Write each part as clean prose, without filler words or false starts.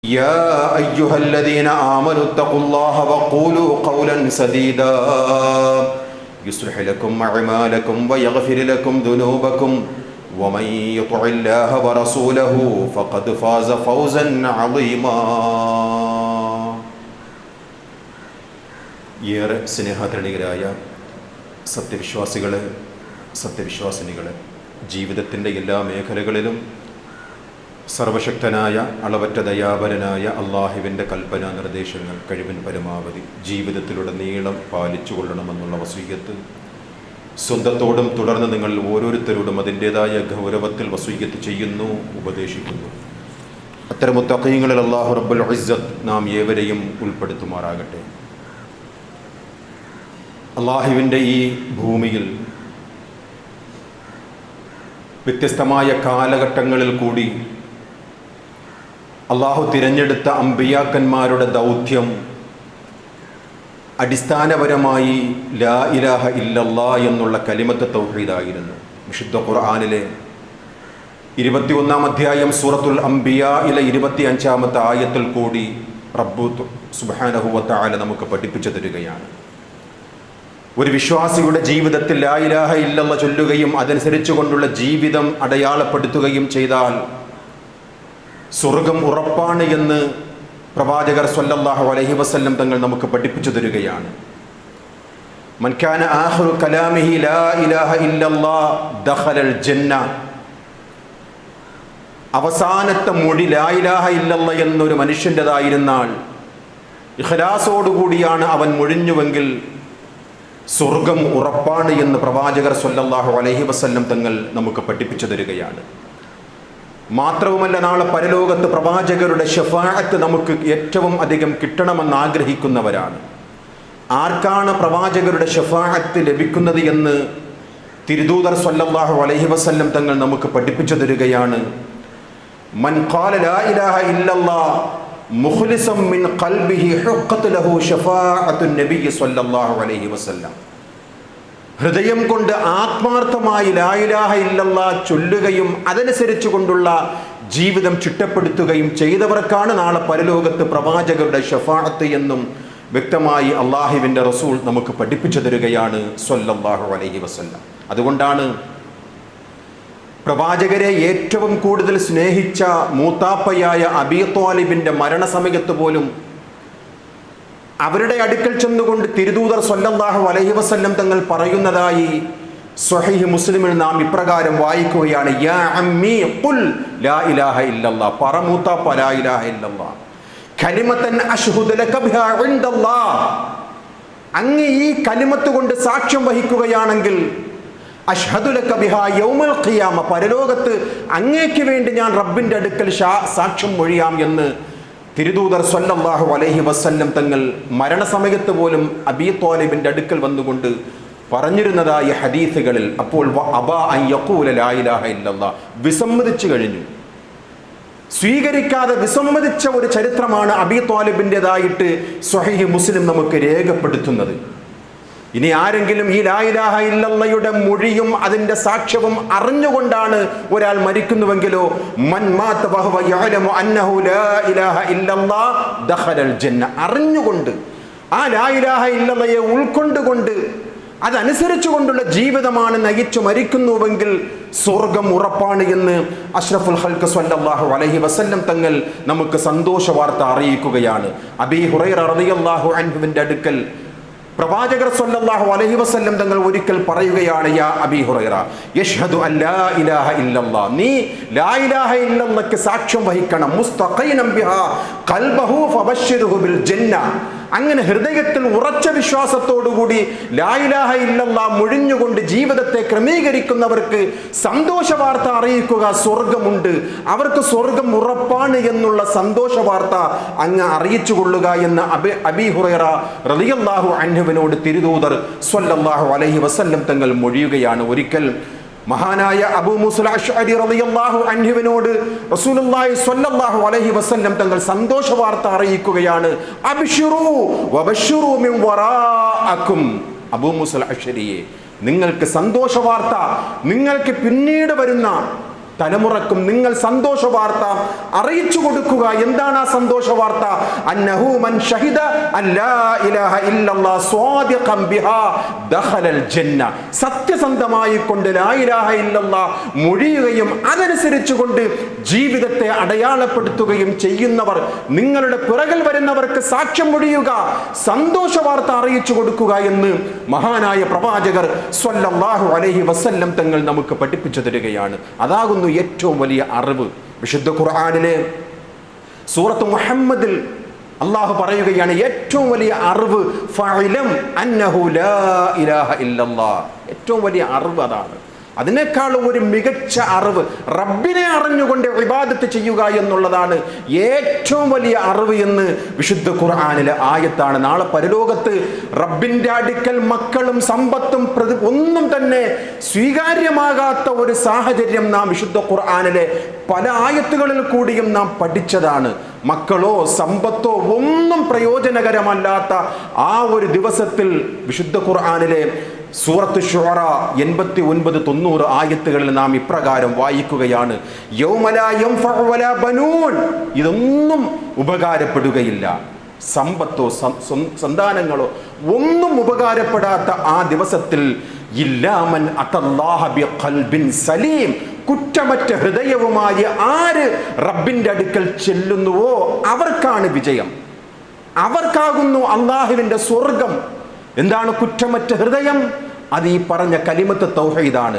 يا أيها الذين آمنوا اتقوا الله وقولوا قولا سديدا يصلح لكم أعمالكم ويغفر لكم ذنوبكم ومن يطع الله ورسوله فقد فاز فوزا عظيما. ഏറെ സ്നേഹധനികരായ സത്യവിശ്വാസിനികളെ, ജീവിതത്തിൻ്റെ എല്ലാ മേഖലകളിലും സർവശക്തനായ അളവറ്റ ദയാപരനായ അള്ളാഹുവിൻ്റെ കൽപ്പനാ നിർദ്ദേശങ്ങൾ കഴിവിൻ പരമാവധി ജീവിതത്തിലുടനീളം പാലിച്ചു കൊള്ളണമെന്നുള്ള വസീയത്ത് സ്വന്തത്തോടും തുടർന്ന് നിങ്ങൾ ഓരോരുത്തരോടും അതിൻ്റേതായ ഗൗരവത്തിൽ വസീയത്ത് ചെയ്യുന്നു, ഉപദേശിക്കുന്നു. അത്തരം മുത്തഖീങ്ങളിൽ അല്ലാഹു റബ്ബുൽ ഇസ്സത്ത് നാം ഏവരെയും ഉൾപ്പെടുത്തുമാറാകട്ടെ. അള്ളാഹുവിൻ്റെ ഈ ഭൂമിയിൽ വ്യത്യസ്തമായ കാലഘട്ടങ്ങളിൽ കൂടി അള്ളാഹു തിരഞ്ഞെടുത്ത അമ്പിയാക്കന്മാരുടെ ദൗത്യം അടിസ്ഥാനപരമായി ലാ ഇലാഹ ഇല്ലല്ലാ എന്നുള്ള കലിമത്ത് തൗഹീദായിരുന്നു. വിശുദ്ധ ഖുർആനിലെ 21-ാം അധ്യായം സൂറത്തുൽ അംബിയായിലെ 25-ാമത്തെ ആയത്തിൽ കൂടി റബ്ബു സുബ്ഹാനഹു വ തആല നമുക്ക് പഠിപ്പിച്ചു തരികയാണ്. ഒരു വിശ്വാസിയുടെ ജീവിതത്തിൽ ലാ ഇലാഹ ഇല്ലല്ലാ ചൊല്ലുകയും അതനുസരിച്ചു കൊണ്ടുള്ള ജീവിതം അടയാളപ്പെടുത്തുകയും ചെയ്താൽ സ്വർഗം ഉറപ്പാണ് എന്ന് പ്രവാചകർ സ്വല്ലല്ലാഹു അലൈഹി വസല്ലം തങ്ങൾ നമുക്ക് പഠിപ്പിച്ചു തരികയാണ്. മൻ കാന ആഖിറു കലാമിഹി ലാ ഇലാഹ ഇല്ലല്ലാ ദഖലൽ ജന്ന. അവസാനത്തെ മൊഴി ലാ ഇലാഹ ഇല്ലല്ലാ എന്നൊരു മനുഷ്യൻ്റെതായിരുന്നാൽ, ഇഖ്ലാസോടുകൂടിയാണ് അവൻ മൊഴിഞ്ഞുവെങ്കിൽ സ്വർഗം ഉറപ്പാണ് എന്ന് പ്രവാചകർ സ്വല്ലല്ലാഹു അലൈഹി വസല്ലം തങ്ങൾ നമുക്ക് പഠിപ്പിച്ചു തരികയാണ്. മാത്രവുമല്ല, നാളെ പരലോകത്ത് പ്രവാചകരുടെ ശഫാഅത്ത് നമുക്ക് ഏറ്റവും അധികം കിട്ടണമെന്ന് ആഗ്രഹിക്കുന്നവരാണ്. ആർക്കാണ് പ്രവാചകരുടെ ശഫാഅത്ത് ലഭിക്കുന്നത് എന്ന് തിരുദൂതർ സ്വല്ലല്ലാഹു അലൈഹി വസല്ലം തങ്ങൾ നമുക്ക് പഠിപ്പിച്ചു തരികയാണ്. മൻ ഖാല ലാ ഇലാഹ ഇല്ലല്ലാ മുഖ്ലിസൻ മിൻ ഖൽബിഹി ഹുഖ്ഖത് ലഹു ശഫാഅത്തുൻ നബി സ്വല്ലല്ലാഹു അലൈഹി വസല്ലം. ഹൃദയം കൊണ്ട് ആത്മാർത്ഥമായി ലാ ഇലാഹ ഇല്ലല്ലാ ചൊല്ലുകയും അതനുസരിച്ചു കൊണ്ടുള്ള ജീവിതം ചിട്ടപ്പെടുത്തുകയും ചെയ്തവർക്കാണ് നാളെ പരലോകത്ത് പ്രവാചകരുടെ ശഫാഅത്ത് എന്നും വ്യക്തമായി അള്ളാഹുവിൻ്റെ റസൂൽ നമുക്ക് പഠിപ്പിച്ചു തരികയാണ് സ്വല്ലല്ലാഹു അലൈഹി വസല്ലം. അതുകൊണ്ടാണ് പ്രവാചകരെ ഏറ്റവും കൂടുതൽ സ്നേഹിച്ച മൂത്താപ്പയായ അബീ ത്വാലിബിൻ്റെ മരണസമയത്ത് പോലും അവരുടെ അടുക്കൽ ചെന്നുകൊണ്ട് തിരുദൂതർ സ്വല്ലല്ലാഹു അലൈഹി വസല്ലം തങ്ങൾ പറയുന്നതായി സ്വഹീഹ് മുസ്ലിമിൽ നാം ഇപ്രകാരം വായിക്കുകയാണ്: യാ അമ്മീ ഖുൽ ലാ ഇലാഹ ഇല്ലല്ലാ. പറ മൂത്താപ്പ ലാ ഇലാഹ ഇല്ലല്ലാ. കലിമത്തൻ അശ്ഹദു ലക ബിഹാ ഇൻദല്ലാഹ്. അങ്ങ് ഈ കലിമത്ത് കൊണ്ട് സാക്ഷ്യം വഹിക്കുകയാണെങ്കിൽ അശ്ഹദു ലക ബിഹാ യൗമൽ ഖിയാമ, പരലോകത്ത് അങ്ങേക്ക് വേണ്ടി ഞാൻ റബ്ബിൻ്റെ അടുക്കൽ സാക്ഷ്യം മൊഴിയാം എന്ന് തിരുദൂതർ സ്വല്ലല്ലാഹു അലൈഹി വസല്ലം തങ്ങൾ മരണസമയത്ത് പോലും അബീ ത്വാലിബിൻ്റെ അടുക്കൽ വന്നുകൊണ്ട് പറഞ്ഞിരുന്നതായ ഹദീസുകളിൽ. അപ്പോൾ അബാ അൻ യഖൂല ലാ ഇലാഹ ഇല്ലല്ലാ, വിസമ്മതിച്ചു കഴിഞ്ഞു, സ്വീകരിക്കാതെ വിസമ്മതിച്ച ഒരു ചരിത്രമാണ് അബീ ത്വാലിബിൻ്റെതായിട്ട് സ്വഹീഹ് മുസ്ലിം നമുക്ക് രേഖപ്പെടുത്തുന്നത്. ഇനി ആരെങ്കിലും ഈ ലാ ഇലാഹ ഇല്ലല്ലയുടെ മൊഴിയും അതിൻ്റെ സാക്ഷ്യവും അറിഞ്ഞുകൊണ്ടാണ് ഒരാൾ മരിക്കുന്നുവെങ്കിലോ, മൻ മാത വഹുവ യഅലമു അന്നഹു ലാ ഇലാഹ ഇല്ലല്ലാ ദഖലൽ ജന്ന, അറിഞ്ഞുകൊണ്ട് ആ ലാ ഇലാഹ ഇല്ലല്ലയെ ഉൾക്കൊണ്ടുകൊണ്ട് അതനുസരിച്ചു കൊണ്ടുള്ള ജീവിതമാണ് നയിച്ചു മരിക്കുന്നുവെങ്കിൽ സ്വർഗം ഉറപ്പാണ് എന്ന് അഷ്റഫുൽ ഖൽഖ് സ്വല്ലല്ലാഹു അലൈഹി വസല്ലം തങ്ങൾ നമുക്ക് സന്തോഷ വാർത്ത അറിയിക്കുകയാണ്. അബീ ഹുറൈറ റളിയല്ലാഹു അൻഹുവിൻ്റെ അടുക്കൽ പ്രവാചകർ സ്വല്ലല്ലാഹു അലൈഹി വസല്ലം തങ്ങൾ ഒരിക്കൽ പറയുകയാണ്: യാ അബീ ഹുറൈറ യശ്ഹദു അൻ ലാ ഇലാഹ ഇല്ലല്ലാ, നീ ലാ ഇലാഹ ഇല്ലല്ലാഹ്ക്ക് സാക്ഷ്യം വഹിക്കണം. മുസ്തഖീനം ബിഹാ ഖൽബഹു ഫബശ്ശിർഹു ബിൽ ജന്ന. അങ്ങനെ ഹൃദയത്തിൽ ഉറച്ച വിശ്വാസത്തോടുകൂടി ലാ ഇലാഹ ഇല്ലല്ലാ മൊഴിഞ്ഞുകൊണ്ട് ജീവിതത്തെ ക്രമീകരിക്കുന്നവർക്ക് സന്തോഷ വാർത്ത അറിയിക്കുക, സ്വർഗമുണ്ട്, അവർക്ക് സ്വർഗം ഉറപ്പാണ് എന്നുള്ള സന്തോഷ വാർത്ത അങ്ങ് അറിയിച്ചു കൊള്ളുക എന്ന് അബീ ഹുറൈറ റളിയല്ലാഹു അൻഹുവിനോട് തിരുദൂതർ സ്വല്ലല്ലാഹു അലൈഹി വസല്ലം തങ്ങൾ മൊഴിയുകയാണ്. ഒരിക്കൽ മഹാനായ അബൂ മൂസ അശ്അരി റളിയല്ലാഹു അൻഹുവിനോട് റസൂലുള്ളാഹി സ്വല്ലല്ലാഹു അലൈഹി വസല്ലം തങ്ങൾ സന്തോഷ വാർത്ത അറിയിക്കുകയാണ്: അബ്ശിറൂ വബശ്ശിറൂ മിൻ വറാഅക്കും. അബൂ മൂസ അശ്അരിയെ, നിങ്ങൾക്ക് സന്തോഷ വാർത്ത, നിങ്ങൾക്ക് പിന്നീട് വരുന്ന തലമുറക്കും നിങ്ങൾ സന്തോഷ വാർത്ത അറിയിച്ചു കൊടുക്കുക. എന്താണ് ആ സന്തോഷ വാർത്ത? അന്നഹു മൻ ഷഹിദ അല്ലാ ഇലാഹ ഇല്ലല്ലാഹ് സ്വാദിഖൻ ബിഹാ ദഖലൽ ജന്ന. സത്യസന്ധമായി കൊണ്ട് ലാ ഇലാഹ ഇല്ലല്ലാഹ് മൊഴിയുകയും അതനുസരിച്ചുകൊണ്ട് ജീവിതത്തെ അടയാളപ്പെടുത്തുകയും ചെയ്യുന്നവർ, നിങ്ങളുടെ പിറകിൽ വരുന്നവർക്ക് സാക്ഷ്യം മൊഴിയുക, സന്തോഷ വാർത്ത അറിയിച്ചു കൊടുക്കുക എന്ന് മഹാനായ പ്രവാചകർ സ്വല്ലല്ലാഹു അലൈഹി വസല്ലം തങ്ങൾ നമുക്ക് പഠിപ്പിച്ചു തരികയാണ്. അതാകുന്നു ഏറ്റവും വലിയ അറിവ്. വിശുദ്ധ ഖുർആനിലെ സൂറത്ത് മുഹമ്മദിൽ അള്ളാഹു പറയുകയാണ്, ഏറ്റവും വലിയ അറിവ് ഫഅലം അന്നഹു ലാ ഇലാഹ ഇല്ലല്ലാഹ്. ഏറ്റവും വലിയ അറിവ് അതാണ്. അതിനേക്കാളും ഒരു മികച്ച അറിവ് റബ്ബിനെ അറിഞ്ഞുകൊണ്ട് ഇബാദത്ത് ചെയ്യുക എന്നുള്ളതാണ് ഏറ്റവും വലിയ അറിവ് എന്ന് വിശുദ്ധ ഖുർആനിലെ ആയത്താണ്. നാളെ പരലോകത്ത് റബ്ബിന്റെ അടുക്കൽ മക്കളും സമ്പത്തും ഒന്നും തന്നെ സ്വീകാര്യമാകാത്ത ഒരു സാഹചര്യം നാം വിശുദ്ധ ഖുർആനിലെ പല ആയത്തുകളിൽ കൂടിയും നാം പഠിച്ചതാണ്. മക്കളോ സമ്പത്തോ ഒന്നും പ്രയോജനകരമല്ലാത്ത ആ ഒരു ദിവസത്തിൽ വിശുദ്ധ ഖുർആനിലെ സൂറത്ത് ശുഅറ 89-90 ആയത്തുകളിൽ നാം ഇപ്രകാരം വായിക്കുകയാണ്, യൗമ ലാ യൻഫഉ വലാ ബനൂൻ. ഇതൊന്നും ഉപകാരപ്പെടുകയില്ല. സമ്പത്തോ സന്താനങ്ങളോ ഒന്നും ഉപകാരപ്പെടാത്ത ആ ദിവസത്തിൽ ഇല്ലാ മൻ അത്തല്ലാഹ ബിഖൽബിൻ സലീം. കുറ്റമറ്റ ഹൃദയവുമായി ആര് റബ്ബിന്റെ അടുക്കൽ ചെല്ലുന്നുവോ അവർക്കാണ് വിജയം, അവർക്കാകുന്നു അല്ലാഹുവിന്റെ സ്വർഗം. എന്താണ് കുറ്റമറ്റ ഹൃദയം? അത് ഈ പറഞ്ഞ കലിമത്ത് തൗഹീദാണ്.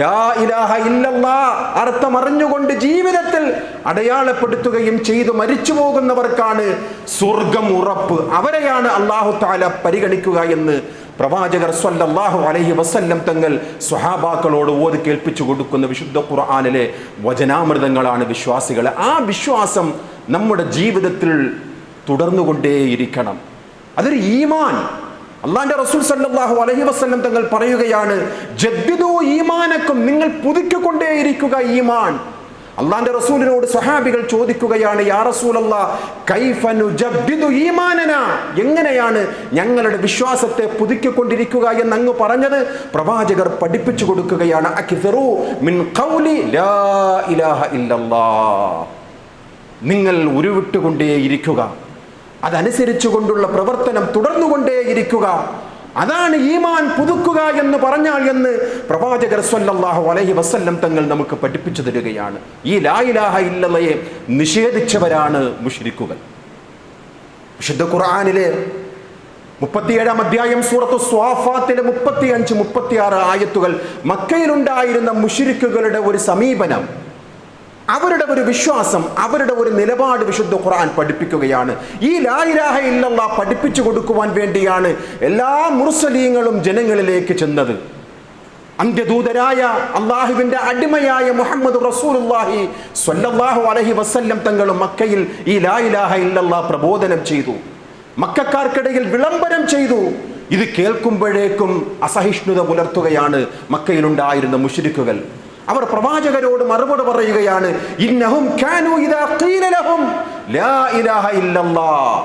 ലാ ഇലാഹ ഇല്ലല്ലാഹ് അർത്ഥം അറിഞ്ഞുകൊണ്ട് ജീവിതത്തിൽ അടയാളപ്പെടുത്തുകയും ചെയ്തു മരിച്ചു പോകുന്നവർക്കാണ് സ്വർഗം ഉറപ്പ്. അവരെയാണ് അല്ലാഹു തആല പരിഗണിക്കുക എന്ന് പ്രവാചകർ സ്വല്ലല്ലാഹു അലൈഹി വസല്ലം തങ്ങൾ സ്വഹാബാക്കളോട് ഓതി കേൾപ്പിച്ചു കൊടുക്കുന്ന വിശുദ്ധ ഖുർആനിലെ വചനാമൃതങ്ങളാണ് വിശ്വാസികളെ. ആ വിശ്വാസം നമ്മുടെ ജീവിതത്തിൽ തുടർന്നുകൊണ്ടേയിരിക്കണം. അതൊരു ഈമാൻ. അള്ളാന്റെ റസൂൽ സല്ലല്ലാഹു അലൈഹി വസല്ലം തങ്ങൾ പറയുകയാണ്, ജദ്ദിദു ഈമാനക്കും, നിങ്ങൾ പുതുക്കിക്കൊണ്ടേയിരിക്കുക ഈമാൻ. അള്ളാന്റെ റസൂലിനോട് സ്വഹാബികൾ ചോദിക്കുകയാണ്, യാ റസൂലല്ലാഹ് കൈഫ നുജദ്ദിദു ഈമാനനാ, എങ്ങനെയാണ് ഞങ്ങളുടെ വിശ്വാസത്തെ പുതുക്കിക്കൊണ്ടിരിക്കുക എന്ന് അങ്ങ് പറഞ്ഞത്? പ്രവാചകർ പഠിപ്പിച്ചു കൊടുക്കുകയാണ്, അക്സിറു മിൻ ഖൗലി ലാ ഇലാഹ ഇല്ലല്ലാഹ്. നിങ്ങൾ ഉരുവിട്ടുകൊണ്ടേയിരിക്കുക, അതനുസരിച്ചു കൊണ്ടുള്ള പ്രവർത്തനം തുടർന്നുകൊണ്ടേയിരിക്കുക. അതാണ് ഈമാൻ പുതുക്കുക എന്ന് പറഞ്ഞാൽ എന്ന് പ്രവാചകർ സ്വല്ലല്ലാഹു അലൈഹി വസല്ലം തങ്ങൾ നമുക്ക് പഠിപ്പിച്ചു തരികയാണ്. ഈ ലാ ഇലാഹ ഇല്ലല്ലയെ നിഷേധിച്ചവരാണ് മുശ്രിക്കുകൾ. വിശുദ്ധ ഖുർആനിലെ 37-ാം അധ്യായം സൂറത്തു സ്വാഫാത്തിലെ 35-36 ആയത്തുകൾ മക്കയിലുണ്ടായിരുന്ന മുശ്രിക്കുകളുടെ ഒരു സമീപനം, അവരുടെ ഒരു വിശ്വാസം, അവരുടെ ഒരു നിലപാട് വിശുദ്ധ ഖുർആൻ പഠിപ്പിക്കുകയാണ്. ഈ ലാ ഇലാഹ ഇല്ലല്ലാഹ് പഠിപ്പിച്ചു കൊടുക്കുവാൻ വേണ്ടിയാണ് എല്ലാ മുർസലീങ്ങളും ജനങ്ങളിലേക്ക് ചെന്നത്. അന്ത്യദൂതരായ അള്ളാഹുവിന്റെ അടിമയായ മുഹമ്മദ് റസൂലുള്ളാഹി സ്വല്ലല്ലാഹു അലൈഹി വസല്ലം തങ്ങളും മക്കയിൽ ഈ ലാ ഇലാഹ ഇല്ലല്ലാഹ് പ്രബോധനം ചെയ്തു, മക്കക്കാർക്കിടയിൽ വിളംബരം ചെയ്തു. ഇത് കേൾക്കുമ്പോഴേക്കും അസഹിഷ്ണുത പുലർത്തുകയാണ് മക്കയിലുണ്ടായിരുന്ന മുശ്രിക്കുകൾ. അവർ പ്രവാചകരോട് മറുപടി പറയുകയാണ്, ഇന്നഹും കാനൂ ഇദാ ഖീല ലഹും ലാ ഇലാഹ ഇല്ലല്ലാഹ്,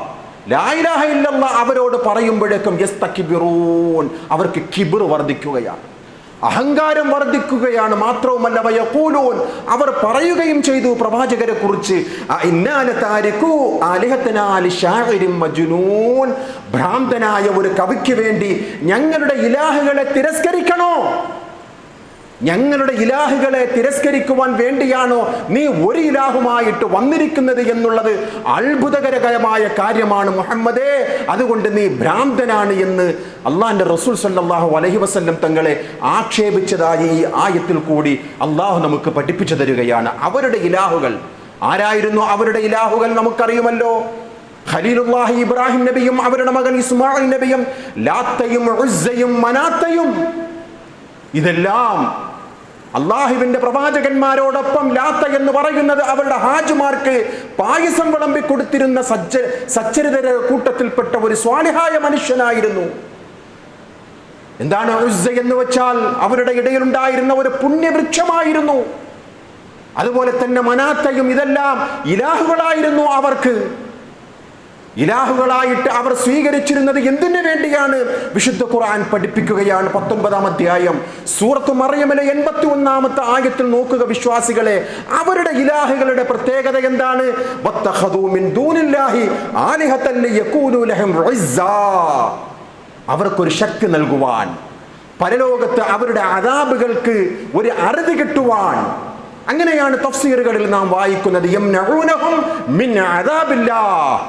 ലാ ഇലാഹ ഇല്ലല്ലാഹ് അവരോട് പറയുമ്പോഴേക്കും യസ്തക്ബിറൂൻ, അവർക്ക് കിബ്ർ വർദ്ധിക്കുകയാണ്, അഹങ്കാരം വർദ്ധിക്കുകയാണ്. മാത്രവുമല്ല വയഖൂലൂൻ, അവർ പറയുകയും ചെയ്തു പ്രവാചകരെ കുറിച്ച്, ഇന്നാ ലതാരികൂ ആലിഹതനാ ലിശാഇരിൻ മജ്നൂൻ, ഭ്രാന്തനായ ഒരു കവിക്ക് വേണ്ടി ഞങ്ങളുടെ ഇലാഹുകളെ തിരസ്കരിക്കണോ? ഞങ്ങളുടെ ഇലാഹുകളെ തിരസ്കരിക്കുവാൻ വേണ്ടിയാണോ നീ ഒരു ഇലാഹുമായിട്ട് വന്നിരിക്കുന്നത് എന്നുള്ളത് അത്ഭുതകരമായ കാര്യമാണ് മുഹമ്മദേ, അതുകൊണ്ട് നീ ഭ്രാന്തനാണ് എന്ന് അള്ളാഹിന്റെ റസൂൽ സല്ലല്ലാഹു അലൈഹി വസല്ലം തങ്ങളെ ആക്ഷേപിച്ചതായി ഈ ആയത്തിൽ കൂടി അള്ളാഹു നമുക്ക് പഠിപ്പിച്ചു തരികയാണ്. അവരുടെ ഇലാഹുകൾ ആരായിരുന്നു? അവരുടെ ഇലാഹുകൾ നമുക്കറിയുമല്ലോ. ഖലീലുല്ലാഹി ഇബ്രാഹിം നബിയും അവരുടെ മകൻ ഇസ്മായിൽ നബിയും ലാത്തയും ഉസ്സയും മനാത്തയും, ഇതെല്ലാം അള്ളാഹുവിന്റെ പ്രവാചകന്മാരോടൊപ്പം ലാത്ത എന്ന് പറയുന്നത് അവരുടെ ഹാജിമാർക്ക് പായസം വിളമ്പി കൊടുത്തിരുന്ന സച്ചരിതര കൂട്ടത്തിൽപ്പെട്ട ഒരു സ്വാലിഹായ മനുഷ്യനായിരുന്നു. എന്താണ് ഉസ്സ എന്ന് വെച്ചാൽ? അവരുടെ ഇടയിലുണ്ടായിരുന്ന ഒരു പുണ്യവൃക്ഷമായിരുന്നു. അതുപോലെ തന്നെ മനാത്തയും, ഇതെല്ലാം ഇലാഹുകളായിരുന്നു അവർക്ക്. ഇലാഹുകളായിട്ട് അവർ സ്വീകരിച്ചിരുന്നത് എന്തിനു വേണ്ടിയാണ്? വിശുദ്ധ ഖുർആൻ പഠിപ്പിക്കുകയാണ്. 19-ാം അധ്യായം സൂറത്ത് മറിയമിലെ 81-ാമത്തെ ആയത്തിൽ നോക്കുക വിശ്വാസികളെ, അവരുടെ ഇലാഹുകളുടെ പ്രത്യേകത എന്താണ്? വത്തഖദൂ മിൻ ദൂനില്ലാഹി ആലിഹതൻ ലിയകൂനൂ ലഹും ഇസ്സാ. അവർക്കൊരു ശക്തി നൽകുവാൻ, പരലോകത്ത് അവരുടെ അദാബുകൾക്ക് ഒരു അറുതി കിട്ടുവാൻ. അങ്ങനെയാണ് തഫ്സീറുകളിൽ നാം വായിക്കുന്നത്, യംനഊനഹും മിൻ അദാബില്ലാഹ്.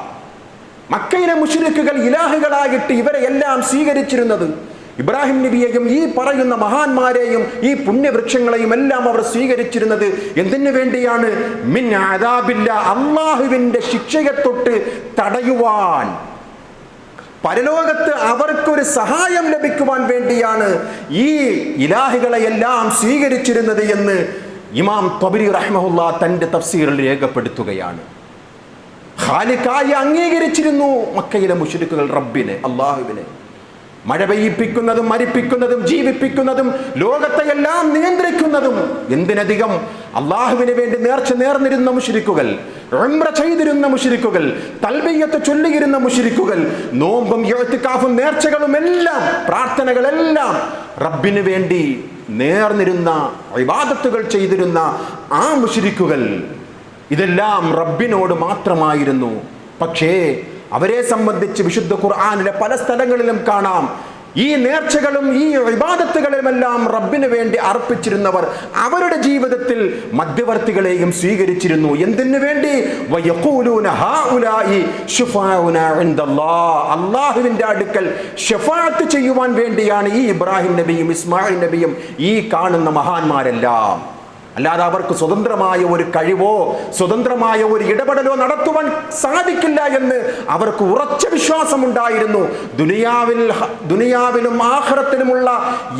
മക്കയിലെ മുശ്രിക്കുകൾ ഇലാഹുകളായിട്ട് ഇവരെ എല്ലാം സ്വീകരിച്ചിരുന്നത്. ഇബ്രാഹിം നബിയെയും ഈ പറയുന്ന മഹാന്മാരെയും ഈ പുണ്യവൃക്ഷങ്ങളെയും എല്ലാം അവർ സ്വീകരിച്ചിരുന്നത് എന്തിനു വേണ്ടിയാണ്? മിൻ അദാബില്ലാഹ്, അല്ലാഹുവിന്റെ ശിക്ഷയെ തൊട്ട് തടയുവാൻ, പരലോകത്ത് അവർക്കൊരു സഹായം ലഭിക്കുവാൻ വേണ്ടിയാണ് ഈ ഇലാഹുകളെയെല്ലാം സ്വീകരിച്ചിരുന്നത് എന്ന് ഇമാം തബരി റഹ്മഹുല്ലാ തന്റെ തഫ്സീറിൽ രേഖപ്പെടുത്തുകയാണ്. ഖാലിഖായി അംഗീകരിച്ചിരുന്നു മക്കയിലെ മുശ്രിക്കുകൾ റബ്ബിനെ, അല്ലാഹുവിനെ. മഴ പെയ്യിപ്പിക്കുന്നതും മരിപ്പിക്കുന്നതും ജീവിപ്പിക്കുന്നതും ലോകത്തെയെല്ലാം നിയന്ത്രിക്കുന്നതും എന്തിനധികം അള്ളാഹുവിന് വേണ്ടി നേർച്ച നേർന്നിരുന്ന മുശ്രിക്കുകൾ, ഉംറ ചെയ്തിരുന്ന മുശ്രിക്കുകൾ, തൽബിയ്യത്ത് ചൊല്ലിയിരുന്ന മുശ്രിക്കുകൾ, നോമ്പും ഇഅ്തികാഫും നേർച്ചകളും എല്ലാം പ്രാർത്ഥനകളെല്ലാം റബ്ബിന് വേണ്ടി നേർന്നിരുന്ന ഇബാദത്തുകൾ ചെയ്തിരുന്ന ആ മുശ്രിക്കുകൾ ഇതെല്ലാം റബ്ബിനോട് മാത്രമായിരുന്നു. പക്ഷേ അവരെ സംബന്ധിച്ച് വിശുദ്ധ ഖുർആനിലെ പല സ്ഥലങ്ങളിലും കാണാം, ഈ നേർച്ചകളും ഈ ഇബാദത്തുകളുമെല്ലാം റബ്ബിന് വേണ്ടി അർപ്പിച്ചിരുന്നവർ അവരുടെ ജീവിതത്തിൽ മധ്യവർത്തികളെയും സ്വീകരിച്ചിരുന്നു. എന്തിനു വേണ്ടി? വയഖൂലൂന ഹൗലായി ശുഫാഉനാ ഇൻദല്ലാഹ്, അല്ലാഹുവിന്റെ അടുക്കൽ ശഫാഅത്ത് ചെയ്യുവാൻ വേണ്ടിയാണ് ഈ ഇബ്രാഹിം നബിയും ഇസ്മായിൽ നബിയും ഈ കാണുന്ന മഹാന്മാരെല്ലാം. അല്ലാതെ അവർക്ക് സ്വതന്ത്രമായ ഒരു കഴിവോ സ്വതന്ത്രമായ ഒരു ഇടപെടലോ നടത്തുവാൻ സാധിക്കില്ല എന്ന് അവർക്ക് ഉറച്ച വിശ്വാസമുണ്ടായിരുന്നു. ദുനിയാവിലും ആഖിറത്തിലുമുള്ള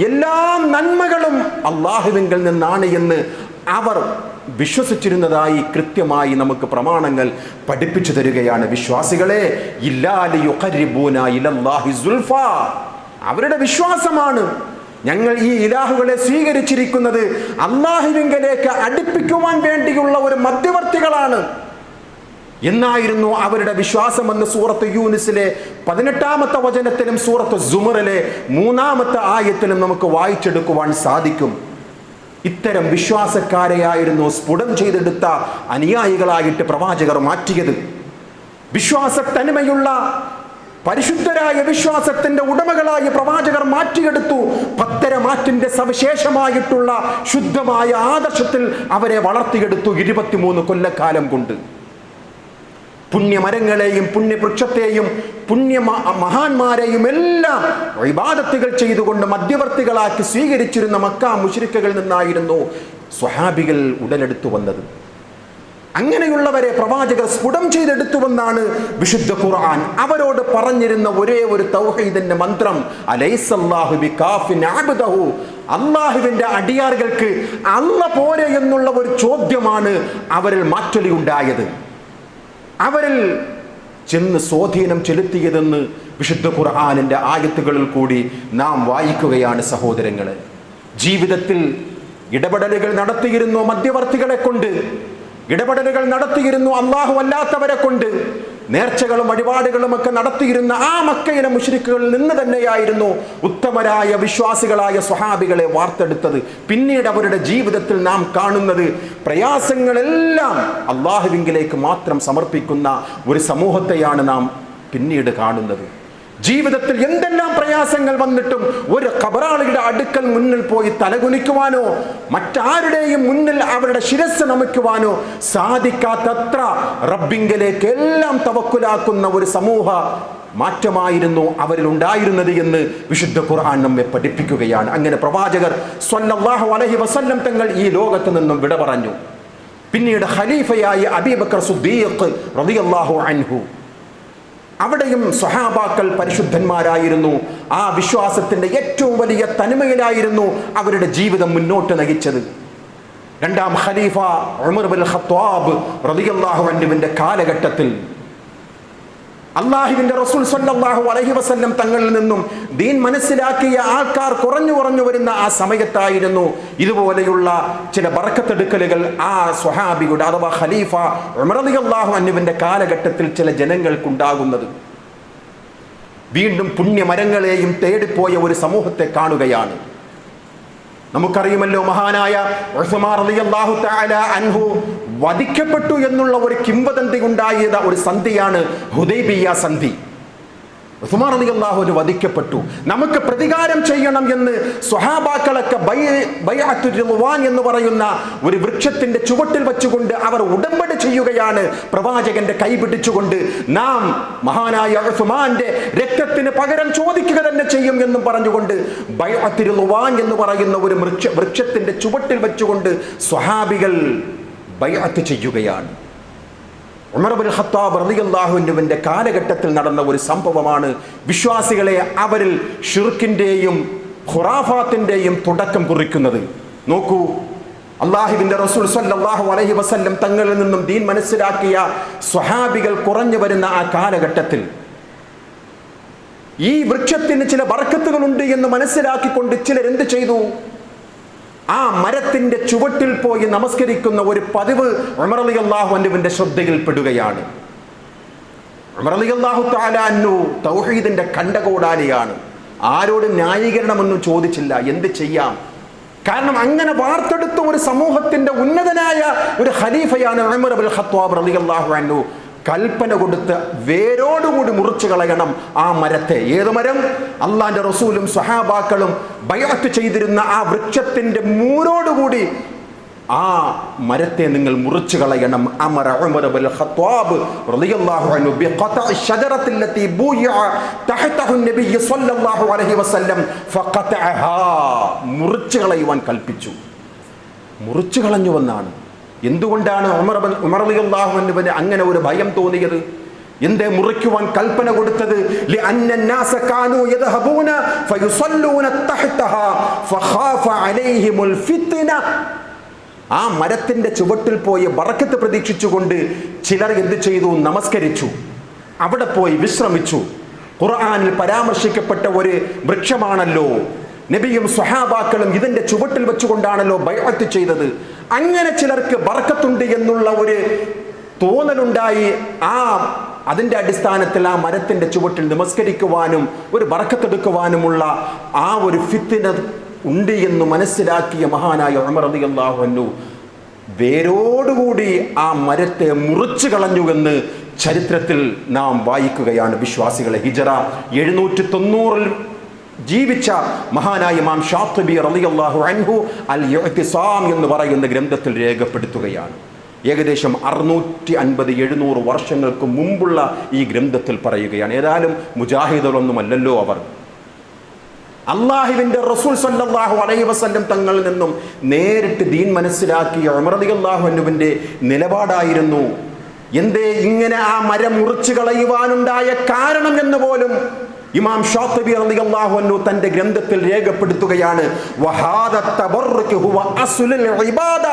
എല്ലാ നന്മകളും അല്ലാഹുവിങ്കൽ നിന്നാണ് എന്ന് അവർ വിശ്വസിച്ചിരുന്നതായി കൃത്യമായി നമുക്ക് പ്രമാണങ്ങൾ പഠിപ്പിച്ചു തരികയാണ്. വിശ്വാസികളെ, ഇല്ലാ ലിയുഖർരിബൂന ഇലല്ലാഹി സുൽഫാ, അവരുടെ വിശ്വാസമാണ് ഞങ്ങൾ ഈ ഇലാഹുകളെ സ്വീകരിച്ചിരിക്കുന്നത് അല്ലാഹുവിങ്കലേക്ക് അടുപ്പിക്കുവാൻ വേണ്ടിയുള്ള ഒരു മധ്യവർത്തികളാണ് എന്നായിരുന്നു അവരുടെ വിശ്വാസമെന്ന് സൂറത്ത് യൂനിസിലെ 18-ാമത്തെ വചനത്തിലും സൂറത്ത് സുമറിലെ 3-ാമത്തെ ആയത്തിലും നമുക്ക് വായിച്ചെടുക്കുവാൻ സാധിക്കും. ഇത്തരം വിശ്വാസക്കാരെയായിരുന്നു സ്ഫുടം ചെയ്തെടുത്ത അനുയായികളായിട്ട് പ്രവാചകർ മാറ്റിയത്. വിശ്വാസ തനിമയുള്ള പരിശുദ്ധരായ വിശ്വാസത്തിന്റെ ഉടമകളായ പ്രവാചകർ മാറ്റിയെടുത്തു. പത്തരമാറ്റിന്റെ സവിശേഷമായിട്ടുള്ള ശുദ്ധമായ ആദർശത്തിൽ അവരെ വളർത്തിയെടുത്തു 23 കൊല്ലക്കാലം കൊണ്ട്. പുണ്യമരങ്ങളെയും പുണ്യവൃക്ഷത്തെയും മഹാന്മാരെയും എല്ലാം ഇബാദത്തുകൾ ചെയ്തുകൊണ്ട് മധ്യവർത്തികളാക്കി സ്വീകരിച്ചിരുന്ന മക്ക മുശ്രിക്കുകളിൽ നിന്നായിരുന്നു സ്വഹാബികൾ ഉടലെടുത്തു വന്നത്. അങ്ങനെയുള്ളവരെ പ്രവാചകർ സ്ഫുടം ചെയ്തെടുത്തുവെന്നാണ് വിശുദ്ധ ഖുർആൻ അവരോട് പറഞ്ഞിരുന്ന ഒരേ ഒരു തൗഹീദിന്റെ മന്ത്രം, അലൈസല്ലാഹു ബികാഫിൻ അബ്ദഹു, അല്ലാഹുവിന്റെ അടിയാറുകൾക്ക് അല്ല പോരെ എന്നുള്ള ഒരു ചോദ്യമാണ് അവരിൽ മാറ്റൊലി ഉണ്ടായത്, അവരിൽ ചെന്ന് സ്വാധീനം ചെലുത്തിയതെന്ന് വിശുദ്ധ ഖുർആനിന്റെ ആയത്തുകളിൽ കൂടി നാം വായിക്കുകയാണ് സഹോദരങ്ങളെ. ജീവിതത്തിൽ ഇടപെടലുകൾ നടത്തിയിരുന്നു മധ്യവർത്തികളെ കൊണ്ട്, ഇടപെടലുകൾ നടത്തിയിരുന്നു അല്ലാഹു അല്ലാത്തവരെ കൊണ്ട്, നേർച്ചകളും വഴിപാടുകളും ഒക്കെ നടത്തിയിരുന്ന ആ മക്കയിലെ മുശ്രിക്കുകളിൽ നിന്ന് തന്നെയായിരുന്നു ഉത്തമരായ വിശ്വാസികളായ സ്വഹാബികളെ വാർത്തെടുത്തത്. പിന്നീട് അവരുടെ ജീവിതത്തിൽ നാം കാണുന്നത് പ്രയാസങ്ങളെല്ലാം അല്ലാഹുവിങ്കിലേക്ക് മാത്രം സമർപ്പിക്കുന്ന ഒരു സമൂഹത്തെയാണ് നാം പിന്നീട് കാണുന്നത്. ജീവിതത്തിൽ എന്തെല്ലാം പ്രയാസങ്ങൾ വന്നിട്ടും ഒരു ഖബറാളിയുടെ അടുക്കൽ മുന്നിൽ പോയി തലകുനിക്കുവാനോ മറ്റാരുടെയും മുന്നിൽ അവരുടെ ശിരസ് നമിക്കുവാനോ സാധിക്കാത്തത്ര റബ്ബിങ്കലേക്ക് എല്ലാം തവക്കുലാക്കുന്ന ഒരു സമൂഹ മാറ്റമായിരുന്നു അവരിൽ ഉണ്ടായിരുന്നത് എന്ന് വിശുദ്ധ ഖുർആൻ നമ്മെ പഠിപ്പിക്കുകയാണ്. അങ്ങനെ പ്രവാചകർ സ്വല്ലല്ലാഹു അലൈഹി വസല്ലം തങ്ങൾ ഈ ലോകത്ത് നിന്നും വിട പറഞ്ഞു. പിന്നീട് ഖലീഫയായ അബൂബക്കർ സിദ്ദീഖ് റളിയല്ലാഹു അൻഹു, അവിടെയും സ്വഹാബാക്കൾ പരിശുദ്ധന്മാരായിരുന്നു. ആ വിശ്വാസത്തിന്റെ ഏറ്റവും വലിയ തനിമയിലായിരുന്നു അവരുടെ ജീവിതം മുന്നോട്ട് നയിച്ചത്. രണ്ടാം ഖലീഫ ഉമർ ഇബ്നുൽ ഖത്താബ് റളിയല്ലാഹു അൻഹുവിന്റെ കാലഘട്ടത്തിൽ അള്ളാഹുവിന്റെ റസൂൽ സ്വല്ലല്ലാഹു അലൈഹി വസല്ലം തങ്ങളിൽ നിന്നും ദീൻ മനസ്സിലാക്കിയ ആൾക്കാർ കുറഞ്ഞു വരുന്ന ആ സമയത്തായിരുന്നു ഇതുപോലെയുള്ള ചില ബർക്കത്തെടുക്കലുകൾ ആ സ്വഹാബിയുടെ അഥവാ ഖലീഫ ഉമർ റളിയല്ലാഹു അൻഹുവിന്റെ കാലഘട്ടത്തിൽ ചില ജനങ്ങൾക്കുണ്ടാകുന്നത്. വീണ്ടും പുണ്യമരങ്ങളെയും തേടിപ്പോയ ഒരു സമൂഹത്തെ കാണുകയാണ്. നമുക്കറിയുമല്ലോ, മഹാനായ ഉസ്മാൻ റളിയല്ലാഹു തആല അൻഹു വധിക്കപ്പെട്ടു എന്നുള്ള ഒരു കിംവദന്തി ഉണ്ടായത് ഒരു സന്ധിയാണ് ഹുദൈബിയ സന്ധി. ഉസ്മാൻ റളിയല്ലാഹു അൻഹു വധിക്കപ്പെട്ടു. നമുക്ക് പ്രതികാരം ചെയ്യണം എന്ന് സ്വഹാബാക്കളൊക്കെ ബൈഅത്തുർ റിദ്വാൻ എന്ന് പറയുന്ന ഒരു വൃക്ഷത്തിന്റെ ചുവട്ടിൽ വെച്ചുകൊണ്ട് അവർ ഉടമ്പടി ചെയ്യുകയാണ്. പ്രവാചകന്റെ കൈ പിടിച്ചുകൊണ്ട് നാം മഹാനായ ഉസ്മാന്റെ രക്തത്തിന് പകരം ചോദിക്കുക തന്നെ ചെയ്യും എന്നും പറഞ്ഞുകൊണ്ട് ബൈഅത്തുർ റിദ്വാൻ എന്ന് പറയുന്ന ഒരു വൃക്ഷത്തിന്റെ ചുവട്ടിൽ വെച്ചുകൊണ്ട് സ്വഹാബികൾ ബൈഅത്ത് ചെയ്യുകയാണ്. ഉമർ ഇബ്നുൽ ഖത്താബ് റളിയല്ലാഹു അൻഹുവിന്റെ കാലഘട്ടത്തിൽ നടന്ന ഒരു സംഭവമാണ് വിശ്വാസികളെ അവരിൽ ഷിർക്കിന്റെയും ഖുറാഫാത്തിന്റെയും തുടക്കം കുറിക്കുന്നത്. നോക്കൂ, അള്ളാഹുവിന്റെ റസൂൽ സ്വല്ലല്ലാഹു അലൈഹി വസല്ലം തങ്ങളിൽ നിന്നും ദീൻ മനസ്സിലാക്കിയ സ്വഹാബികൾ കുറഞ്ഞു വരുന്ന ആ കാലഘട്ടത്തിൽ ഈ വൃക്ഷത്തിന് ചില ബർക്കത്തുകളുണ്ട് എന്ന് മനസ്സിലാക്കിക്കൊണ്ട് ചിലരെന്ത് ചെയ്തു? ആ മരത്തിന്റെ ചുവട്ടിൽ പോയി നമസ്കരിക്കുന്ന ഒരു പതിവ് ഉമർ റളിയല്ലാഹു അൻഹുവിന്റെ ശ്രദ്ധയിൽപ്പെടുകയാണ്. ഉമർ റളിയല്ലാഹു തആല അൻഹു തൗഹീദിന്റെ കണ്ടകോടാലിയാണ്. ആരോടും ന്യായീകരണമൊന്നും ചോദിച്ചില്ല. എന്ത് ചെയ്യാം? കാരണം അങ്ങനെ വാർത്തെടുത്ത ഒരു സമൂഹത്തിന്റെ ഉന്നതനായ ഒരു ഖലീഫയാണ് ഉമർ ഇബ്നുൽ ഖത്താബ് റളിയല്ലാഹു അൻഹു. കൽപ്പന കൊടുത്ത് വേരോടുകൂടി മുറിച്ചു കളയണം ആ മരത്തെ. ഏത് മരം? അള്ളാന്റെ റസൂലും സ്വഹാബാക്കളും ബൈഅത്ത് ചെയ്തിരുന്ന ആ വൃക്ഷത്തിന്റെ മൂരോടുകൂടി ആ മരത്തെ നിങ്ങൾ മുറിച്ചു കളയണം. അമറ ഉമർ ഇബ്നുൽ ഖത്താബ് റളിയല്ലാഹു അൻഹു ബിഖതഇ ശജറത്തി ലത്തി ബൂയിഅ തഹതഹു നബി സ്വല്ലല്ലാഹു അലൈഹി വസല്ലം ഫഖതഅഹാ. മുറിച്ചു കളയുവാൻ കൽപ്പിച്ചു. മുറിച്ചു കളഞ്ഞുവെന്നാണ്. എന്തുകൊണ്ടാണ് ഉമർ റളിയല്ലാഹു അൻഹുവിന് അങ്ങനെ ഒരു ഭയം തോന്നിയത്? എന്തേ മുറിക്കുവാൻ കൽപ്പന കൊടുത്തത്? ലിഅന്ന الناس كانوا يذهبون فيصلون تحتها فخاف عليهم الفتنه. ആ മരത്തിന്റെ ചുവട്ടിൽ പോയി ബറക്കത്ത് പ്രതീക്ഷിച്ചുകൊണ്ട് ചിലർ എന്ത് ചെയ്തു? നമസ്കരിച്ചു, അവിടെ പോയി വിശ്രമിച്ചു. ഖുർആനിൽ പരാമർശിക്കപ്പെട്ട ഒരു വൃക്ഷമാണല്ലോ. നബിയും സ്വഹാബാക്കളും ഇതിന്റെ ചുവട്ടിൽ വെച്ചുകൊണ്ടാണല്ലോ ബൈഅത്ത് ചെയ്തത്. അങ്ങനെ ചിലർക്ക് ബർക്കത്തുണ്ട് എന്നുള്ള ഒരു തോന്നലുണ്ടായി. അതിന്റെ അടിസ്ഥാനത്തിൽ ആ മരത്തിന്റെ ചുവട്ടിൽ നമസ്കരിക്കുവാനും ഒരു ബർക്കത്തെടുക്കുവാനുമുള്ള ആ ഒരു ഫിത്ന ഉണ്ട് എന്ന് മനസ്സിലാക്കിയ മഹാനായ ഉമർ റളിയല്ലാഹു അൻഹു വേരോടുകൂടി ആ മരത്തെ മുറിച്ചു കളഞ്ഞുവെന്ന് ചരിത്രത്തിൽ നാം വായിക്കുകയാണ്. വിശ്വാസികളെ, ഹിജറ 790 ജീവിച്ച മഹാനായ ഇമാം ഷാത്തിബി റളിയല്ലാഹു അൻഹു അൽ ഇഅ്തിസാം എന്ന് പറയുന്ന ഗ്രന്ഥത്തിൽ രേഖപ്പെടുത്തുകയാണ്. ഏകദേശം 650-700 വർഷങ്ങൾക്ക് മുമ്പുള്ള ഈ ഗ്രന്ഥത്തിൽ പറയുകയാണ്. ഏതായാലും മുജാഹിദുകളൊന്നുമല്ലല്ലോ അവർ. അള്ളാഹുവിന്റെ റസൂൽ സ്വല്ലല്ലാഹു അലൈഹി വസല്ലം തങ്ങളിൽ നിന്നും നേരിട്ട് ദീൻ മനസ്സിലാക്കിയ ഉമർ റളിയല്ലാഹു അൻഹുവിന്റെ നിലപാടായിരുന്നു. എന്തേ ഇങ്ങനെ ആ മരം മുറിച്ചു കളയുവാനുണ്ടായ കാരണം എന്ന് പോലും ഇമാം ഷാത്തിബി റളിയല്ലാഹു അൻഹു തന്റെ ഗ്രന്ഥത്തിൽ രേഖപ്പെടുത്തുകയാണ്. വഹാദ തബറുക് ഹുവ അസ്ലുൽ ഇബാദ.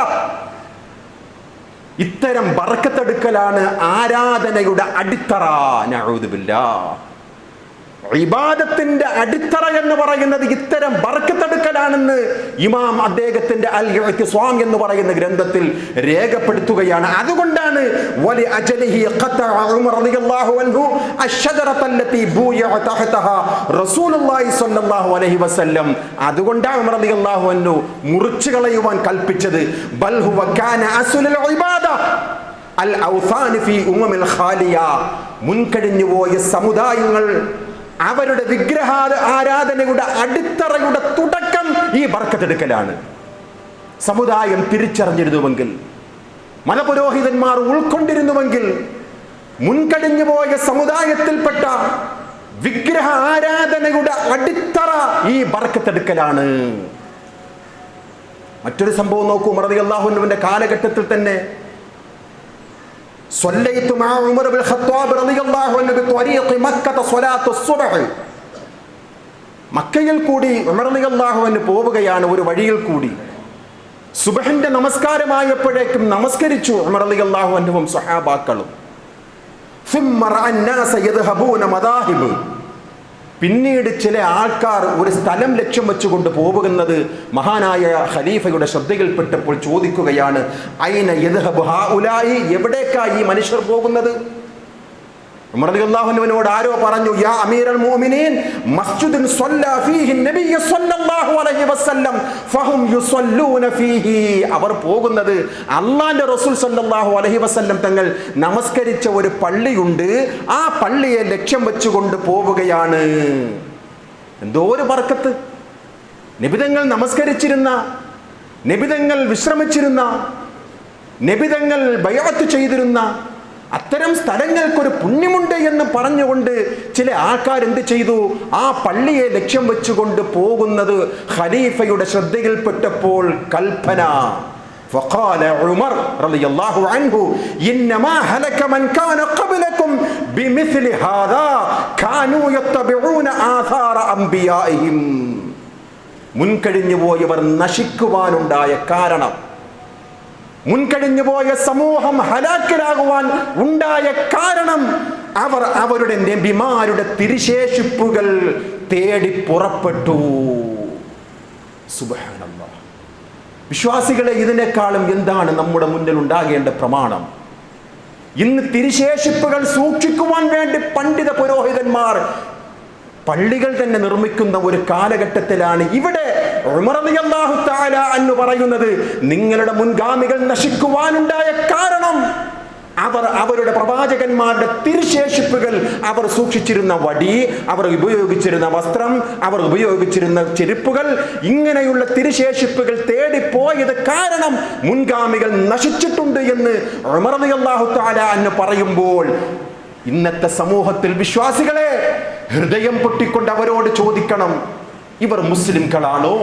ഇത്തരം ബർക്കത്തെടുക്കലാണ് ആരാധനയുടെ അടിത്തറ. നഊദു ബില്ലാഹ്. ഇബാദത്തിന്റെ അടിത്തറ എന്ന് പറയുന്നത് ഇത്തരം ബർക്കത്തെടുക്കലാണെന്ന് ഇമാം അദ്ദേഹത്തിന്റെ അൽ ഇഅ്തിസാം എന്ന് പറയുന്ന ഗ്രന്ഥത്തിൽ രേഖപ്പെടുത്തുകയാണ്. അതുകൊണ്ടാണ് വലി അജലിഹി ഖതഅ ഉമർ റളിയല്ലാഹു അൻഹു അശ്ശജറത അല്ലതി ബൂയിഅ തഹതഹാ റസൂലുള്ളാഹി സ്വല്ലല്ലാഹു അലൈഹി വസല്ലം. അതുകൊണ്ടാണ് ഉമർ റളിയല്ലാഹു അൻഹു മുറിച്ചു കളയുവാൻ കൽപ്പിച്ചത്. ബൽ ഹുവ കാന അസ്ലുൽ ഇബാദ അൽ ഔസാൻ ഫീ ഉമ്മമിൽ ഖാലിയ. മുൻകഴിഞ്ഞു പോയ സമുദായങ്ങൾ അവരുടെ വിഗ്രഹ ആരാധനയുടെ അടിത്തറയുടെ തുടക്കം ഈ ബർക്കത്തെടുക്കലാണ്. സമുദായം തിരിച്ചറിഞ്ഞിരുന്നുവെങ്കിൽ, മതപുരോഹിതന്മാർ ഉൾക്കൊണ്ടിരുന്നുവെങ്കിൽ, മുൻകഴിഞ്ഞു പോയ സമുദായത്തിൽപ്പെട്ട വിഗ്രഹ ആരാധനയുടെ അടിത്തറ ഈ ബർക്കത്തെടുക്കലാണ്. മറ്റൊരു സംഭവം നോക്കൂ. ഉമർ റളിയല്ലാഹു അൻഹുവിന്റെ കാലഘട്ടത്തിൽ തന്നെ صليت مع عمر بن الخطاب رضي الله عنه بطريق مكة صلاة الصبح. മക്കയിൽ കൂടി ഉമർ റളിയല്ലാഹു അൻഹു പോവുകയാണ്. ഒരു വഴിയിൽ കൂടി സുബ്ഹിന്റെ നമസ്കാരമായപ്പോഴേക്കും നമസ്കരിച്ചു ഉമർ റളിയല്ലാഹു അൻഹുവും സ്വഹാബാക്കളും. പിന്നീട് ചില ആൾക്കാർ ഒരു സ്ഥലം ലക്ഷ്യം വെച്ചുകൊണ്ട് പോകുന്നത് മഹാനായ ഖലീഫയുടെ ശ്രദ്ധയിൽപ്പെട്ടപ്പോൾ ചോദിക്കുകയാണ്, ഐന യദ്ഹബു ഹൗലായി, എവിടേക്കാണ് ഈ മനുഷ്യർ പോകുന്നത്? ഉമർ റളിയല്ലാഹു അൻഹുവിനോട് ആരോ പറഞ്ഞു, യാ അമീറൽ മുഅ്മിനീൻ, മസ്ജിദുൻ സ്വല്ലാ ഫീഹി നബിയ്യ സ്വല്ലല്ലാഹു അലൈഹി വസല്ലം ഫഹും യുസല്ലൂന ഫീഹി. അവർ പോകുന്നത് അല്ലാഹുവിന്റെ റസൂൽ സ്വല്ലല്ലാഹു അലൈഹി വസല്ലം തങ്ങൾ നമസ്കരിച്ച ഒരു പള്ളിയുണ്ട്, ആ പള്ളിയെ ലക്ഷ്യം വെച്ചുകൊണ്ട് പോവുകയാണ്. എന്തോ ഒരു ബർക്കത്ത്! നബിതങ്ങൾ നമസ്കരിച്ചിരുന്ന, നബിതങ്ങൾ വിശ്രമിച്ചിരുന്ന, നബിതങ്ങൾ ബൈഅത്ത് ചെയ്തിരുന്ന അത്തരം സ്ഥലങ്ങൾക്കൊരു പുണ്യമുണ്ട് എന്ന് പറഞ്ഞുകൊണ്ട് ചില ആൾക്കാർ എന്ത് ചെയ്തു? ആ പള്ളിയെ ലക്ഷ്യം വെച്ചുകൊണ്ട് പോകുന്നത് ഖലീഫയുടെ ശ്രദ്ധയിൽപ്പെട്ടപ്പോൾ കൽപ്പന. فقال عمر رضي الله عنه إنما هلك من كان قبلكم بمثل هذا كانوا يتبعون آثار أنبيائهم. മുൻകഴിഞ്ഞു പോയവർ നശിക്കുവാനുണ്ടായ കാരണം, മുൻകഴിഞ്ഞു പോയ സമൂഹം ഹലാക്കിലാകുവാൻ ഉണ്ടായ കാരണം, അവർ അവരുടെ നബിമാരുടെ തിരുശേഷിപ്പുകൾ തേടി പുറപ്പെട്ടു. സുബ്ഹാനല്ലാഹ്. വിശ്വാസികളെ, ഇതിനേക്കാളും എന്താണ് നമ്മുടെ മുന്നിൽ ഉണ്ടാകേണ്ട പ്രമാണം? ഇന്ന് തിരുശേഷിപ്പുകൾ സൂക്ഷിക്കുവാൻ വേണ്ടി പണ്ഡിത പുരോഹിതന്മാർ പള്ളികൾ തന്നെ നിർമ്മിക്കുന്ന ഒരു കാലഘട്ടത്തിലാണ് ഇവിടെ ഉമർ റളിയല്ലാഹു തആല അൻഹു പറയുന്നത്, നിങ്ങളുടെ മുൻഗാമികൾ നശിക്കുവാനുണ്ടായ കാരണം അവർ അവരുടെ പ്രവാചകന്മാരുടെ തിരുശേഷിപ്പുകൾ, അവർ സൂക്ഷിച്ചിരുന്ന വടി, അവർ ഉപയോഗിച്ചിരുന്ന വസ്ത്രം, അവർ ഉപയോഗിച്ചിരുന്ന ചെരുപ്പുകൾ, ഇങ്ങനെയുള്ള തിരുശേഷിപ്പുകൾ തേടിപ്പോയത് കാരണം മുൻഗാമികൾ നശിച്ചിട്ടുണ്ട് എന്ന് ഉമർ റളിയല്ലാഹു തആല അൻഹു പറയുമ്പോൾ, ഇന്നത്തെ സമൂഹത്തിൽ വിശ്വാസികളെ ഹൃദയം പൊട്ടിക്കൊണ്ട് അവരോട് ചോദിക്കണം, ഇവർ മുസ്ലിംകളാണോ?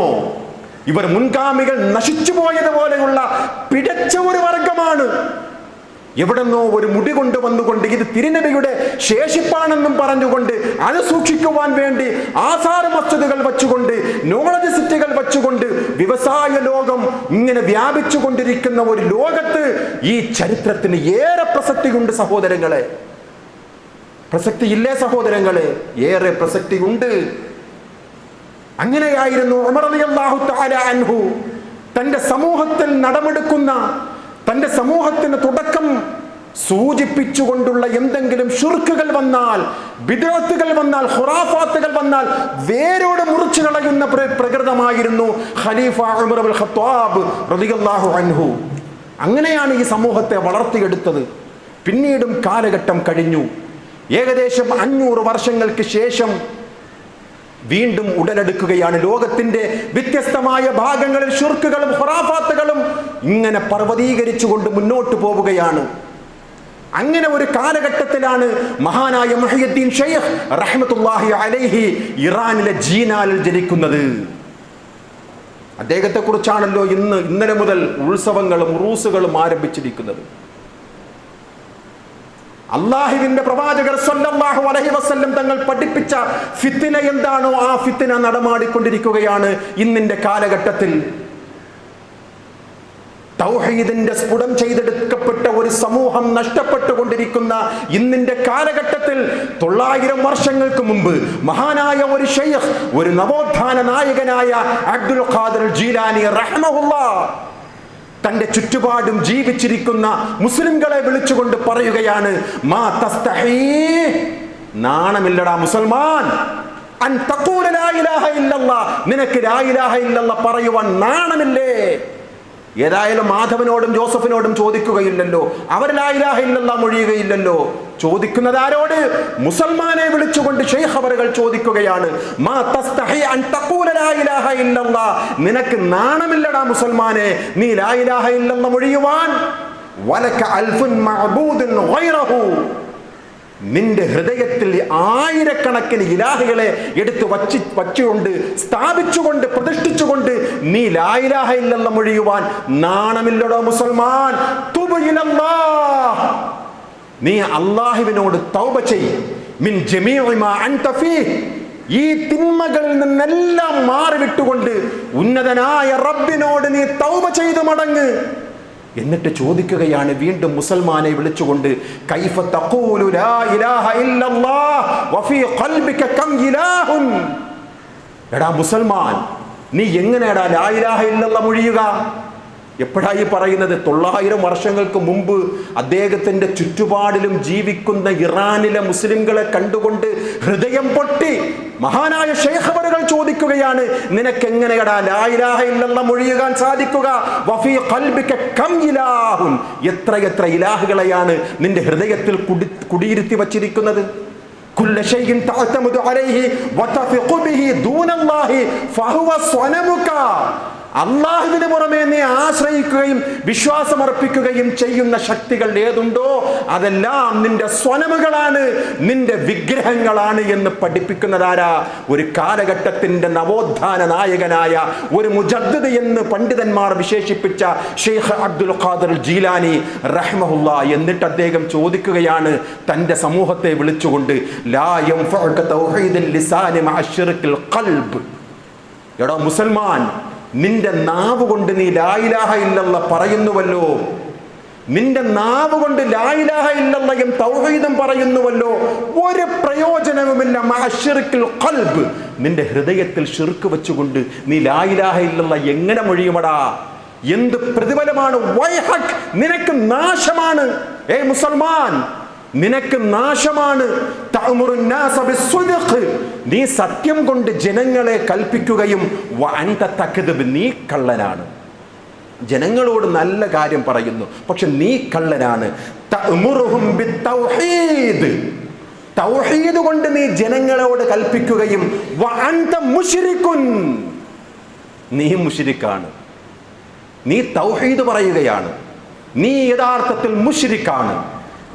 ഇവർ മുൻഗാമികൾ നശിച്ചു പോയതുപോലെയുള്ള പിഴച്ച ഒരു വർഗമാണ്. എവിടെന്നോ ഒരു മുടി കൊണ്ടുവന്നുകൊണ്ട് ഇത് തിരുനബിയുടെ ശേഷിപ്പാണെന്നും പറഞ്ഞുകൊണ്ട് അത് സൂക്ഷിക്കുവാൻ വേണ്ടി ആസാർ മസ്ജിദുകൾ വെച്ചുകൊണ്ട്, നോളജ് സിറ്റികൾ വെച്ചുകൊണ്ട് വ്യവസായ ലോകം ഇങ്ങനെ വ്യാപിച്ചു കൊണ്ടിരിക്കുന്ന ഒരു ലോകത്ത് ഈ ചരിത്രത്തിന് ഏറെ പ്രസക്തിയുണ്ട് സഹോദരങ്ങളെ. പ്രസക്തിയില്ലേ സഹോദരങ്ങളെ? ഏറെ പ്രസക്തിയുണ്ട്. അങ്ങനെയായിരുന്നു ഉമർ റളിയല്ലാഹു തആല അൻഹു തന്റെ സമൂഹത്തിൽ നടമെടുക്കുന്ന, തന്റെ സമൂഹത്തിന് തുടക്കം സൂചിപ്പിച്ചുകൊണ്ടുള്ള എന്തെങ്കിലും ശിർക്കുകൾ വന്നാൽ, ബിദ്അത്തുകൾ വന്നാൽ, ഖുറാഫാത്തുകൾ വന്നാൽ വേരോട് മുറിച്ചു കളയുന്ന പ്രകൃതമായിരുന്നു ഖലീഫ ഉമർ ഇബ്നുൽ ഖത്താബ് റളിയല്ലാഹു അൻഹു. അങ്ങനെയാണ് ഈ സമൂഹത്തെ വളർത്തിയെടുത്തത്. പിന്നീടും കാലഘട്ടം കഴിഞ്ഞു. ഏകദേശം 500 വർഷങ്ങൾക്ക് ശേഷം വീണ്ടും ഉടലെടുക്കുകയാണ്. ലോകത്തിന്റെ വ്യത്യസ്തമായ ഭാഗങ്ങളിൽ ശിർക്കുകളും ഖുറാഫാത്തുകളും ഇങ്ങനെ പർവ്വതീകരിച്ചുകൊണ്ട് മുന്നോട്ട് പോവുകയാണ്. അങ്ങനെ ഒരു കാലഘട്ടത്തിലാണ് മഹാനായ മുഹയ്യിദ്ദീൻ ഷൈഖ് റഹ്മത്തുള്ളാഹി അലൈഹി ഇറാനിലെ ജീനാലിൽ ജനിക്കുന്നത്. അദ്ദേഹത്തെ കുറിച്ചാണല്ലോ ഇന്നലെ മുതൽ ഉത്സവങ്ങളും ഉറൂസുകളും ആരംഭിച്ചിരിക്കുന്നത്. അല്ലാഹുവിന്റെ പ്രവാചകർ സ്വല്ലല്ലാഹു അലൈഹി വസല്ലം തങ്ങൾ പഠിപ്പിച്ച ഫിത്ന എന്താണോ ആ ഫിത്ന നടമാടിക്കൊണ്ടിരിക്കുകയാണ് ഇന്നിന്റെ കാലഘട്ടത്തിൽ. തൗഹീദിന്റെ സ്ഫുടം ചെയ്തെടുക്കപ്പെട്ട ഒരു സമൂഹം നഷ്ടപ്പെട്ടുകൊണ്ടിരിക്കുന്ന ഇന്നിന്റെ കാലഘട്ടത്തിൽ 900 വർഷങ്ങൾക്ക് മുമ്പ് മഹാനായ ഒരു ശൈഖ്, ഒരു നവോത്ഥാന നായകനായ അബ്ദുൽ ഖാദിർ ജീലാനി റഹ്മഹുല്ലാഹ് തന്റെ ചുറ്റുപാടും ജീവിച്ചിരിക്കുന്ന മുസ്ലിംകളെ വിളിച്ചുകൊണ്ട് പറയുകയാണ്, മാ തസ്തഹീ, നാണമില്ലടാ മുസൽമാൻ, അൻ തഖൂല ലാ ഇലാഹ ഇല്ലല്ലാഹ്, നിനക്ക് ലാ ഇലാഹ ഇല്ലല്ലാഹ് പറയുവാൻ നാണമില്ലേ? ഏതായാലും മാധവനോടും ജോസഫിനോടും ചോദിക്കുകയില്ലല്ലോ, അവർ ലാ ഇലാഹ ഇല്ലല്ലാഹ് മൊഴിയുകയില്ലല്ലോ. ചോദിക്കുന്നത് ആരോട്? മുസൽമാനെ വിളിച്ചുകൊണ്ട് ശൈഖ് അവറുകൾ ചോദിക്കുകയാണ്, മാ തസ്തഹി അൻ തഖൂല ലാ ഇലാഹ ഇല്ലല്ലാഹ്, നിനക്ക് നാണമില്ലടാ മുസൽമാനെ നീ ലാ ഇലാഹ ഇല്ലല്ലാഹ് മൊഴിയുവാൻ? വലക അൽഫുൻ മഅബൂദുൻ ഗൈറഹു, നിന്റെ ഹൃദയത്തിൽ 1000കണക്കിന് ഇലാഹുകളെ എടുത്ത് വച്ചുകൊണ്ട് സ്ഥാപിച്ചുകൊണ്ട് പ്രതിഷ്ഠിച്ചുകൊണ്ട് നീ ലാ ഇലാഹ ഇല്ലല്ലാഹ് മൊഴിയുവാൻ നാണമില്ലടോ മുസൽമാൻ? തുബ് ഇലല്ലാഹ്, നീ അല്ലാഹുവിനോട് തൗബ ചെയ്യ്. മിൻ ജമീഇ മാ അൻത ഫീഹ്, ഈ തിന്മകളിൽ നിന്നെല്ലാം മാറി വിട്ടുകൊണ്ട് ഉന്നതനായ റബ്ബിനോട് നീ തൗബ ചെയ്ത് മടങ്ങ്. എന്നിട്ട് ചോദിക്കുകയാണ് വീണ്ടും മുസൽമാനെ വിളിച്ചുകൊണ്ട്, കൈഫ തഖൂലു ലാ ഇലാഹ ഇല്ലല്ലാഹ് വഫീ ഖൽബിക കം ഇലാഹുൻ. എടാ മുസൽമാൻ, നീ എങ്ങനെയാടാ ലാ ഇലാഹ ഇല്ലല്ലാഹ് മൊഴിയുക? എപ്പോഴായി പറയുന്നത്? 900 വർഷങ്ങൾക്ക് മുമ്പ് അദ്ദേഹത്തിന്റെ ചുറ്റുപാടിലും ജീവിക്കുന്ന ഇറാനിലെ മുസ്ലിംകളെ കണ്ടുകൊണ്ട് ഹൃദയം പൊട്ടി മഹാനായ ശൈഖ് അവറുകൾ ചോദിക്കുകയാണ്, നിനക്കെങ്ങനെയാടാ ലാ ഇലാഹ ഇല്ലല്ലാഹ് മൊഴിയുവാൻ സാധിക്കുക? വഫീ ഖൽബിക കം ഇലാഹുൻ. എത്ര ഇലാഹുകളെയാണ് നിന്റെ ഹൃദയത്തിൽ കുടിയിരുത്തി വച്ചിരിക്കുന്നത്? കുല്ല ശൈഇൻ തഅതമദു അലൈഹി വതഫിഖു ബിഹി ദൂനല്ലാഹി ഫഹുവ സ്വനമുക. അള്ളാഹുവിന് പുറമെ നീ ആശ്രയിക്കുകയും വിശ്വാസമർപ്പിക്കുകയും ചെയ്യുന്ന ശക്തികൾ ഏതുണ്ടോ അതെല്ലാം നിന്റെ സ്വനമുകളാണ്, നിന്റെ വിഗ്രഹങ്ങളാണ് എന്ന് പഠിപ്പിക്കുന്നതാരാ? ഒരു കാലഘട്ടത്തിന്റെ നവോത്ഥാന നായകനായ ഒരു മുജദ്ദിദ് എന്ന് പണ്ഡിതന്മാർ വിശേഷിപ്പിച്ച ഷെയ്ഖ് അബ്ദുൽ ഖാദിർ ജീലാനി റഹ്മഹുല്ലാ. എന്നിട്ട് അദ്ദേഹം ചോദിക്കുകയാണ് തന്റെ സമൂഹത്തെ വിളിച്ചുകൊണ്ട്, ലാ യൻഫഉക തൗഹീദുൽ ലിസാനി മഅ ശിർക്കിൽ ഖൽബ്. എടാ മുസൽമാൻ, നിന്റെ നാവ് കൊണ്ട് നീ ലാ ഇലാഹ ഇല്ലല്ലാഹ് പറയുന്നുവല്ലോ, നിന്റെ നാവ് കൊണ്ട് ലാ ഇലാഹ ഇല്ലല്ലാഹും തൗഹീദും പറയുന്നുവല്ലോ, ഒരു പ്രയോജനവുമില്ല. മഅ ശിർക്കിൽ ഖൽബ്, നിന്റെ ഹൃദയത്തിൽ ശിർക്ക് വെച്ചുകൊണ്ട് നീ ലാ ഇലാഹ ഇല്ലല്ലാഹ് എങ്ങനെ മൊഴിയുമടാ? എന്ത് പ്രതിഫലമാണ്? വൈഹക്, നിനക്ക് നാശമാണ്. ഏ മുസൽമാൻ, നിനക്ക് നാശമാണ്. തഅമുറുന്നാസ ബിസ്സുദ്ഖ്, നീ സത്യം കൊണ്ട് ജനങ്ങളെ കൽപ്പിക്കുകയും വഅൻത തക്ദിബ്, നീ കള്ളനാണ്. ജനങ്ങളോട് നല്ല കാര്യം പറയുന്നു, പക്ഷെ നീ കള്ളനാണ്. തഅമുറുഹും ബിത്തൗഹീദ്, തൗഹീദ് കൊണ്ട് നീ ജനങ്ങളോട് കൽപ്പിക്കുകയും വഅൻത മുശ്രിക്കുൻ, നീ മുശ്രിക്കാണ്. നീ തൗഹീദ് പറയുകയാണ്, നീ യഥാർത്ഥത്തിൽ മുശ്രിക്കാണ്.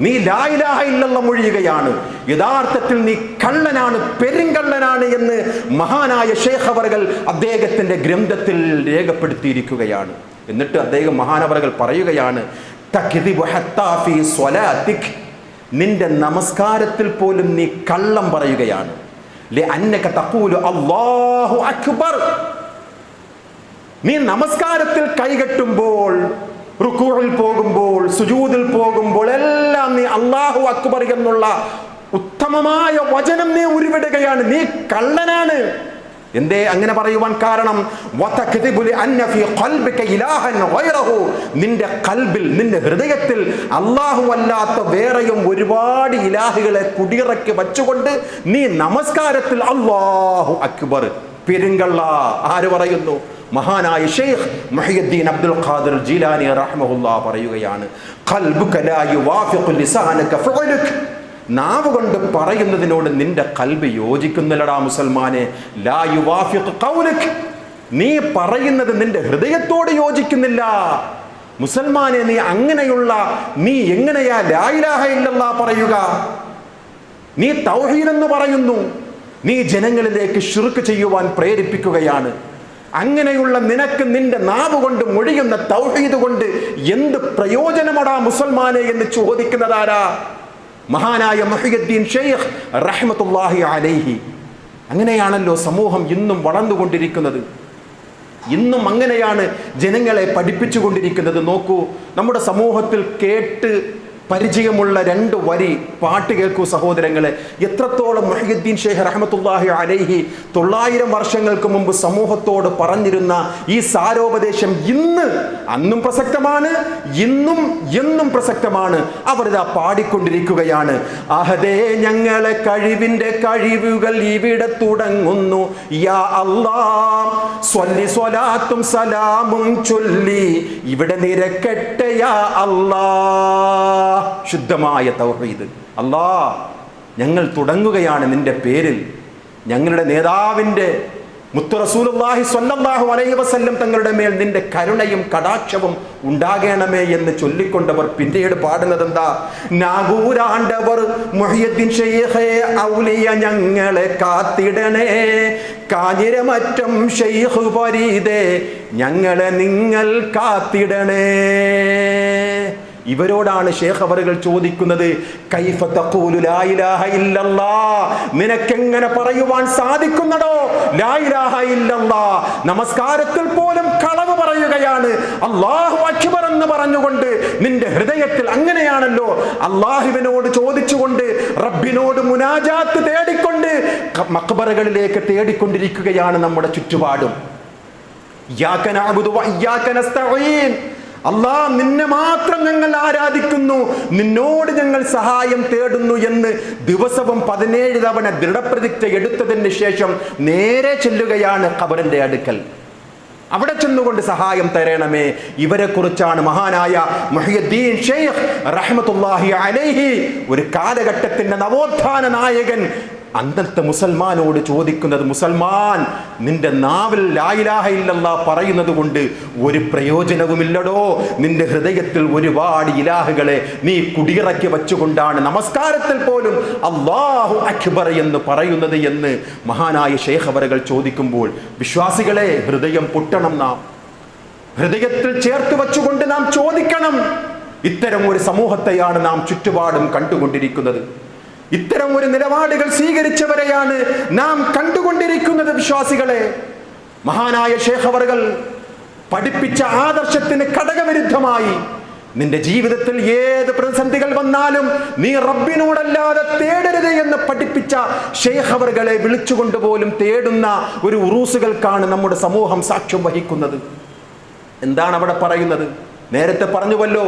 നീ ലാ ഇലാഹ ഇല്ലല്ലാഹ് മൊഴിയുകയാണ്, യഥാർത്ഥത്തിൽ നീ കള്ളനാണ്, പെരുങ്കള്ളനാണ് എന്ന് മഹാനായ ശൈഖ് അവറുകൾ അദ്ദേഹത്തിന്റെ ഗ്രന്ഥത്തിൽ രേഖപ്പെടുത്തിയിരിക്കുകയാണ്. എന്നിട്ട് അദ്ദേഹം മഹാനവറുകൾ പറയുകയാണ്, തക്ദിബു ഹത്താ ഫീ സ്വലാതിക്, നിന്റെ നമസ്കാരത്തിൽ പോലും നീ കള്ളം പറയുകയാണ്. ലഅന്നക തഖൂലു അല്ലാഹു അക്ബർ, നീ നമസ്കാരത്തിൽ കൈകെട്ടുമ്പോൾ, റുകൂഇൽ പോകുമ്പോൾ, സുജൂദിൽ പോകുമ്പോൾ എല്ലാം നീ അല്ലാഹു അക്ബർ എന്നുള്ള ഉത്തമമായ വചനം നീ ഉരുവിടുകയാണ്. നീ കള്ളനാണ്. എന്തേ അങ്ങനെ പറയുവാൻ കാരണം? നിന്റെ ഖൽബിൽ, നിന്റെ ഹൃദയത്തിൽ അല്ലാഹു അല്ലാത്ത വേറെയും ഒരുപാട് ഇലാഹുകളെ കുടിയിറക്കി വച്ചുകൊണ്ട് നീ നമസ്കാരത്തിൽ അല്ലാഹു അക്ബർ, പെരുങ്കള്ള. ആര് പറയുന്നു? മഹാനായ ഷെയ്ഖ് മുഹയ്യിദ്ദീൻ അബ്ദുൽ ഖാദിർ ജീലാനി റഹ്മഹുല്ലാ പറയുകയാണ്, ഖൽബുക ലാ യുവാഫിഖു ലിസാനക ഫഅലുക, നാവ് കൊണ്ട് പറയുന്നതിനോട് നിന്റെ ഖൽബ് യോജിക്കുന്നില്ലടാ മുസൽമാനെ. ലാ യുവാഫിഖു ഖൗലക, നീ പറയുന്നത് നിന്റെ ഹൃദയത്തോട് യോജിക്കുന്നില്ല. മുസൽമാനെ, നീ അങ്ങനെയുള്ള, നീ എങ്ങനെയാ ലാ ഇലാഹ ഇല്ലല്ലാഹ് പറയുക? നീ തൗഹീദ് എന്ന് പറയുന്നു, നീ ജനങ്ങളിലേക്ക് ശിർക്ക് ചെയ്യുവാൻ പ്രേരിപ്പിക്കുകയാണ്. അങ്ങനെയുള്ള നിനക്ക് നിന്റെ നാവ് കൊണ്ട് മൊഴിയുന്ന തൗഹീദ് കൊണ്ട് എന്ത് പ്രയോജനമടാ മുസൽമാനെ എന്ന് ചോദിക്കുന്നതാരാ? മഹാനായ മുഹയ്യിദ്ദീൻ ഷെയ്ഖ് റഹ്മത്തുള്ളാഹി അലൈഹി. അങ്ങനെയാണല്ലോ സമൂഹം ഇന്നും വളർന്നുകൊണ്ടിരിക്കുന്നത്. ഇന്നും അങ്ങനെയാണ് ജനങ്ങളെ പഠിപ്പിച്ചുകൊണ്ടിരിക്കുന്നത്. നോക്കൂ, നമ്മുടെ സമൂഹത്തിൽ കേട്ട് പരിചയമുള്ള 2 വരി പാട്ട് കേൾക്കൂ സഹോദരങ്ങളെ. എത്രത്തോളം മുഹയ്യിദ്ദീൻ ഷെയ്ഖ് റഹ്മത്തുള്ളാഹി അലൈഹി 900 വർഷങ്ങൾക്ക് മുമ്പ് സമൂഹത്തോട് പറഞ്ഞിരുന്ന ഈ സാരോപദേശം ഇന്ന് അന്നും പ്രസക്തമാണ്, ഇന്നും എന്നും പ്രസക്തമാണ്. അവരിതാ പാടിക്കൊണ്ടിരിക്കുകയാണ്. അഹദേ, ഞങ്ങളെ കഴിവിന്റെ കഴിവുകൾ ഇവിടെ തുടങ്ങുന്നു. യാ അല്ലാഹ് സ്വല്ലി സ്വലാത്തും സലാമും ചൊല്ലി ഇവിടെ നിരക്കട്ടെ യാ അല്ലാഹ്. ശുദ്ധമായ തൗഹീദ്. അല്ലാഹ്, ഞങ്ങൾ തുടങ്ങുകയാണ് നിന്റെ പേരിൽ. ഞങ്ങളുടെ നേതാവിന്റെ മുത്തു റസൂലുള്ളാഹി സ്വല്ലല്ലാഹു അലൈഹി വസല്ലം തങ്ങളുടെ മേൽ നിന്റെ കരുണയും കടാക്ഷവും ഉണ്ടാകണമേ എന്ന് ചൊല്ലിക്കൊണ്ടവർ പിന്നീട് പാടുന്നത് എന്താ? നാഗൂരാണ്ടവർ മുഹയ്യിദ്ദീൻ ഷെയ്ഖേ ഔലിയ ഞങ്ങളെ കാത്തിടണേ, കാഞ്ഞിരമറ്റം ഷെയ്ഖ് ഫരീദേ ഞങ്ങളെ നിങ്ങൾ കാത്തിടണേ. ഇവരോടാണ് ശൈഖ് അവറുകൾ ചോദിക്കുന്നത്, കൈഫ തഖൂലു ലാ ഇലാഹ ഇല്ലല്ലാഹ്, നിനക്കെങ്ങനെ പറയുവാൻ സാധിക്കുന്നടോ ലാ ഇലാഹ ഇല്ലല്ലാഹ്? നമസ്കാരത്തിൽ പോലും കളവ് പറയുക പറയുകയാണ്, അല്ലാഹു അക്ബർ എന്ന് പറഞ്ഞുകൊണ്ട് നിന്റെ ഹൃദയത്തിൽ. അങ്ങനെയാണല്ലോ അള്ളാഹുവിനോട് ചോദിച്ചുകൊണ്ട്, റബ്ബിനോട് മുനാജാത്ത് തേടിക്കൊണ്ട് മഖ്ബറകളിലേക്ക് തേടിക്കൊണ്ടിരിക്കുകയാണ് നമ്മുടെ ചുറ്റുപാടും. ഇയ്യാക നഅ്ബുദു വ ഇയ്യാക നസ്തഈൻ. അല്ലാഹ്, നിന്നെ മാത്രം ഞങ്ങൾ ആരാധിക്കുന്നു, നിന്നോട് ഞങ്ങൾ സഹായം തേടുന്നു എന്ന് ദിവസവും 17 തവണ ദൃഢപ്രതിജ്ഞ എടുത്തതിന് ശേഷം നേരെ ചെല്ലുകയാണ് ഖബറിന്റെ അടുക്കൽ. അവിടെ ചെന്നുകൊണ്ട് സഹായം തരണമേ. ഇവരെ കുറിച്ചാണ് മഹാനായ മുഹ്യിദ്ദീൻ ഷെയ്ഖ് റഹ്മത്തുള്ളാഹി അലൈഹി, ഒരു കാലഘട്ടത്തിന്റെ നവോത്ഥാന നായകൻ, അന്നത്തെ മുസൽമാനോട് ചോദിക്കുന്നത്, മുസൽമാൻ, നിന്റെ നാവിൽ ലാ ഇലാഹ ഇല്ലല്ലാഹ് പറയുന്നത് കൊണ്ട് ഒരു പ്രയോജനവുമില്ലടോ. നിന്റെ ഹൃദയത്തിൽ ഒരുപാട് ഇലാഹുകളെ നീ കുടിയിറക്കി വെച്ചുകൊണ്ടാണ് നമസ്കാരത്തിൽ പോലും അല്ലാഹു അക്ബർ എന്ന് പറയുന്നത് എന്ന് മഹാനായ ശൈഖ് അവറുകൾ ചോദിക്കുമ്പോൾ, വിശ്വാസികളെ, ഹൃദയം പൊട്ടണം. നാം ഹൃദയത്തിൽ ചേർത്ത് വെച്ചുകൊണ്ട് നാം ചോദിക്കണം. ഇത്തരം ഒരു സമൂഹത്തെയാണ് നാം ചുറ്റുപാടും കണ്ടുകൊണ്ടിരിക്കുന്നത്. ഇത്തരം ഒരു നിലപാടുകൾ സ്വീകരിച്ചവരെയാണ് നാം കണ്ടുകൊണ്ടിരിക്കുന്നത്. വിശ്വാസികളെ, മഹാനായ ശൈഖ് അവറുകൾ പഠിപ്പിച്ച ആദർശത്തിന് ഘടകവിരുദ്ധമായി നിന്റെ ജീവിതത്തിൽ ഏത് പ്രതിസന്ധികൾ വന്നാലും നീ റബ്ബിനോടല്ലാതെ തേടരുത് എന്ന് പഠിപ്പിച്ച ശൈഖ് അവറുകളെ വിളിച്ചുകൊണ്ടുപോലും തേടുന്ന ഒരു ഉറൂസുകൾക്കാണ് നമ്മുടെ സമൂഹം സാക്ഷ്യം വഹിക്കുന്നത്. എന്താണ് അവിടെ പറയുന്നത്? നേരത്തെ പറഞ്ഞുവല്ലോ,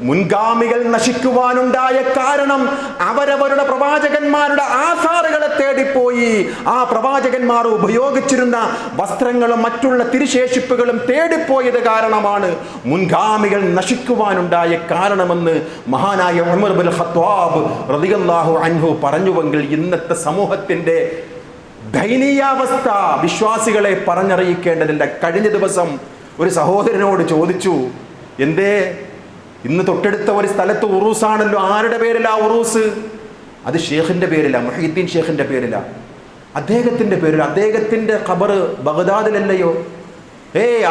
മുൻഗാമികൾ നശിക്കുവാനുണ്ടായ കാരണം അവരവരുടെ പ്രവാചകന്മാരുടെ ആസാറുകളെ തേടിപ്പോയി. ആ പ്രവാചകന്മാർ ഉപയോഗിച്ചിരുന്ന വസ്ത്രങ്ങളും മറ്റുള്ള തിരുശേഷിപ്പുകളും തേടിപ്പോയത് കാരണമാണ് മുൻഗാമികൾ നശിക്കുവാനുണ്ടായ കാരണമെന്ന് മഹാനായ ഉമർ ഇബ്നുൽ ഖത്താബ് റളിയല്ലാഹു അൻഹു പറഞ്ഞുവെങ്കിൽ ഇന്നത്തെ സമൂഹത്തിന്റെ ദയനീയാവസ്ഥ വിശ്വാസികളെ പറഞ്ഞറിയിക്കേണ്ടതില്ല. കഴിഞ്ഞ ദിവസം ഒരു സഹോദരനോട് ചോദിച്ചു, എന്തേ ഇന്ന് തൊട്ടടുത്ത ഒരു സ്ഥലത്ത് ഉറൂസാണല്ലോ, ആരുടെ പേരിലാ ഉറൂസ്? അത് ഷേഖിന്റെ പേരില, മുഹ്യിദ്ദീൻ ഷേഖിന്റെ പേരില, അദ്ദേഹത്തിന്റെ പേരിൽ. അദ്ദേഹത്തിന്റെ ഖബർ ബഗ്ദാദിലല്ലയോ?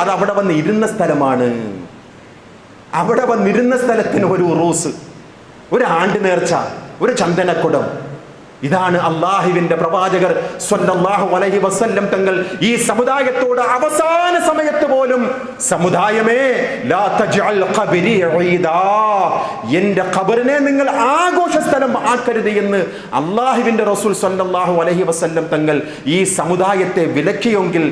അത് അവിടെ വന്ന് ഇരുന്ന സ്ഥലമാണ്. അവിടെ വന്നിരുന്ന സ്ഥലത്തിന് ഒരു ഉറൂസ്, ഒരു ആണ്ട് നേർച്ച, ഒരു ചന്ദനക്കുടം. ഇതാണ് അള്ളാഹുവിന്റെ പ്രവാചകർ സ്വല്ലല്ലാഹു അലൈഹി വസല്ലം തങ്ങൾ ഈ സമുദായത്തോട് അവസാന സമയത്ത് പോലും, സമുദായമേ, ലാ തജ്അൽ ഖബരി ഈദാ, എന്റെ ഖബറിനെ നിങ്ങൾ ആഘോഷ സ്ഥലം ആക്കരുത് എന്ന് അള്ളാഹുവിന്റെ റസൂൽ സ്വല്ലല്ലാഹു അലൈഹി വസല്ലം തങ്ങൾ ഈ സമുദായത്തെ വിലക്കിയെങ്കിൽ,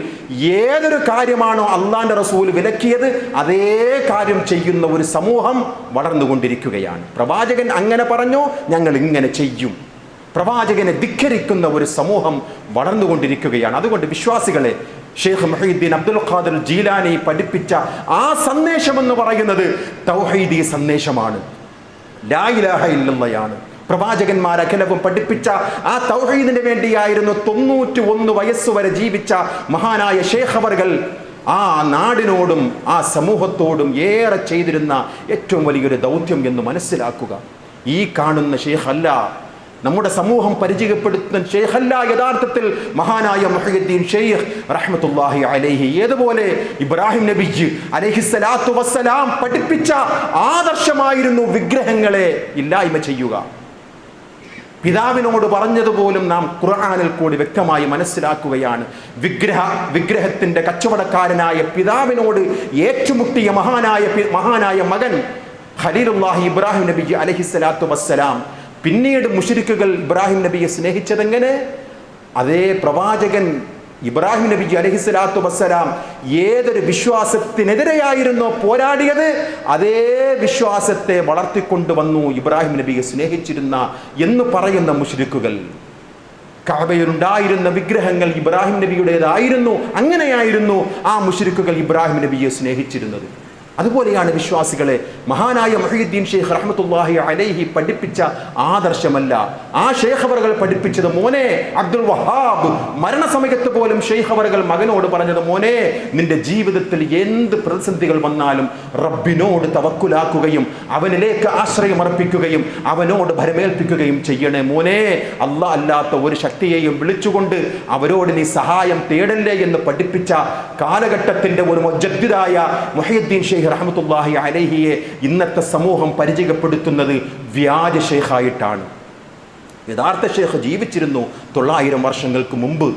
ഏതൊരു കാര്യമാണോ അള്ളാഹിന്റെ റസൂൽ വിലക്കിയത് അതേ കാര്യം ചെയ്യുന്ന ഒരു സമൂഹം വളർന്നുകൊണ്ടിരിക്കുകയാണ്. പ്രവാചകൻ അങ്ങനെ പറഞ്ഞു, ഞങ്ങൾ ഇങ്ങനെ ചെയ്യും. പ്രവാചകനെ ധിക്കരിക്കുന്ന ഒരു സമൂഹം വളർന്നുകൊണ്ടിരിക്കുകയാണ്. അതുകൊണ്ട് വിശ്വാസികളെ, ഷെയ്ഖ് മുഹ്യിദ്ദീൻ അബ്ദുൽ ഖാദിർ ജീലാനി പഠിപ്പിച്ച ആ സന്ദേശം എന്ന് പറയുന്നത് തൗഹീദി സന്ദേശമാണ്, ലാ ഇലാഹ ഇല്ലല്ലാഹ്. പ്രവാചകന്മാർ അഖിലവും പഠിപ്പിച്ച ആ തൗഹീദിന് വേണ്ടിയായിരുന്നു 91 വയസ്സുവരെ ജീവിച്ച മഹാനായ ശൈഖ് അവറുകൾ ആ നാടിനോടും ആ സമൂഹത്തോടും ഏറെ ചെയ്തിരുന്ന ഏറ്റവും വലിയൊരു ദൗത്യം എന്ന് മനസ്സിലാക്കുക. ഈ കാണുന്ന ശൈഖ് അല്ല, നമ്മുടെ സമൂഹം പരിചയപ്പെടുത്തുന്ന ശൈഖ് അല്ല യഥാർത്ഥത്തിൽ മഹാനായ മുഹ്യിദ്ദീൻ ഷെയ്ഖ് റഹ്മത്തുള്ളാഹി അലൈഹി. ഏതുപോലെ ഇബ്രാഹിം നബി അലൈഹിസ്സലാത്തു വസ്സലാം പഠിപ്പിച്ച ആദർശമായിരുന്നു വിഗ്രഹങ്ങളെ ഇല്ലായ്മ ചെയ്യുക. പിതാവിനോട് പറഞ്ഞതുപോലും നാം ഖുർആനിൽ കൂടി വ്യക്തമായി മനസ്സിലാക്കുകയാണ്. വിഗ്രഹത്തിന്റെ കച്ചവടക്കാരനായ പിതാവിനോട് ഏറ്റുമുട്ടിയ മഹാനായ മകൻ ഖലീലുല്ലാഹി ഇബ്രാഹിം നബി അലൈഹിസ്സലാത്തു വസ്സലാം. പിന്നീട് മുശ്രിക്കുകൾ ഇബ്രാഹിം നബിയെ സ്നേഹിച്ചതെങ്ങനെ? അതേ പ്രവാചകൻ ഇബ്രാഹിം നബി അലൈഹിസ്സലാത്തു വസ്സലാം ഏതൊരു വിശ്വാസത്തിനെതിരെയായിരുന്നോ പോരാടിയത്, അതേ വിശ്വാസത്തെ വളർത്തിക്കൊണ്ടുവന്നു ഇബ്രാഹിം നബിയെ സ്നേഹിച്ചിരുന്ന എന്ന് പറയുന്ന മുശ്രിക്കുകൾ. കഅബയിലുണ്ടായിരുന്ന വിഗ്രഹങ്ങൾ ഇബ്രാഹിം നബിയുടേതായിരുന്നു. അങ്ങനെയായിരുന്നു ആ മുശ്രിക്കുകൾ ഇബ്രാഹിം നബിയെ സ്നേഹിച്ചിരുന്നത്. അതുപോലെയാണ് വിശ്വാസികളെ മഹാനായ മുഹ്യിദ്ദീൻ ഷെയ്ഖ് റഹ്മത്തുള്ളാഹി അലൈഹി പഠിപ്പിച്ച ആദർശമല്ല. ആ ശൈഖ് അവറുകൾ പഠിപ്പിച്ചത്, മോനെ അബ്ദുൽ വഹാബ്, മരണസമയത്ത് പോലും ശൈഖ് അവറുകൾ മകനോട് പറഞ്ഞത്, മോനെ, നിന്റെ ജീവിതത്തിൽ എന്ത് പ്രതിസന്ധികൾ വന്നാലും റബ്ബിനോട് തവക്കുലാക്കുകയും അവനിലേക്ക് ആശ്രയമർപ്പിക്കുകയും അവനോട് ഭരമേൽപ്പിക്കുകയും ചെയ്യണേ മോനെ. അല്ലാഹ് അല്ലാത്ത ഒരു ശക്തിയെയും വിളിച്ചുകൊണ്ട് അവരോട് നീ സഹായം തേടല്ലേ എന്ന് പഠിപ്പിച്ച കാലഘട്ടത്തിന്റെ ഒരു മുജദ്ദിദായ മുഹ്യിദ്ദീൻ ഷെയ്ഖ് റഹ്മത്തുള്ളാഹി അലൈഹിയെ ഇന്നത്തെ സമൂഹം പരിചയപ്പെടുത്തുന്നത് വ്യാജ ഷെയ്ഖായിട്ടാണ്. യഥാർത്ഥ ഷെയ്ഖ് ജീവിച്ചിരുന്നു 900 വർഷങ്ങൾക്ക് മുമ്പ്.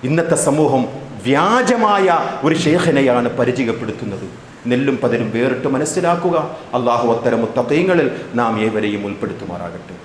ഇന്നത്തെ സമൂഹം വ്യാജമായ ഒരു ഷെയ്ഖിനെയാണ് പരിചയപ്പെടുത്തുന്നത്. നെല്ലും പതിരും വേറിട്ട് മനസ്സിലാക്കുക. അള്ളാഹു അത്തരം മുത്തഖീങ്ങളിൽ നാം ഏവരെയും ഉൾപ്പെടുത്തുമാറാകട്ടെ.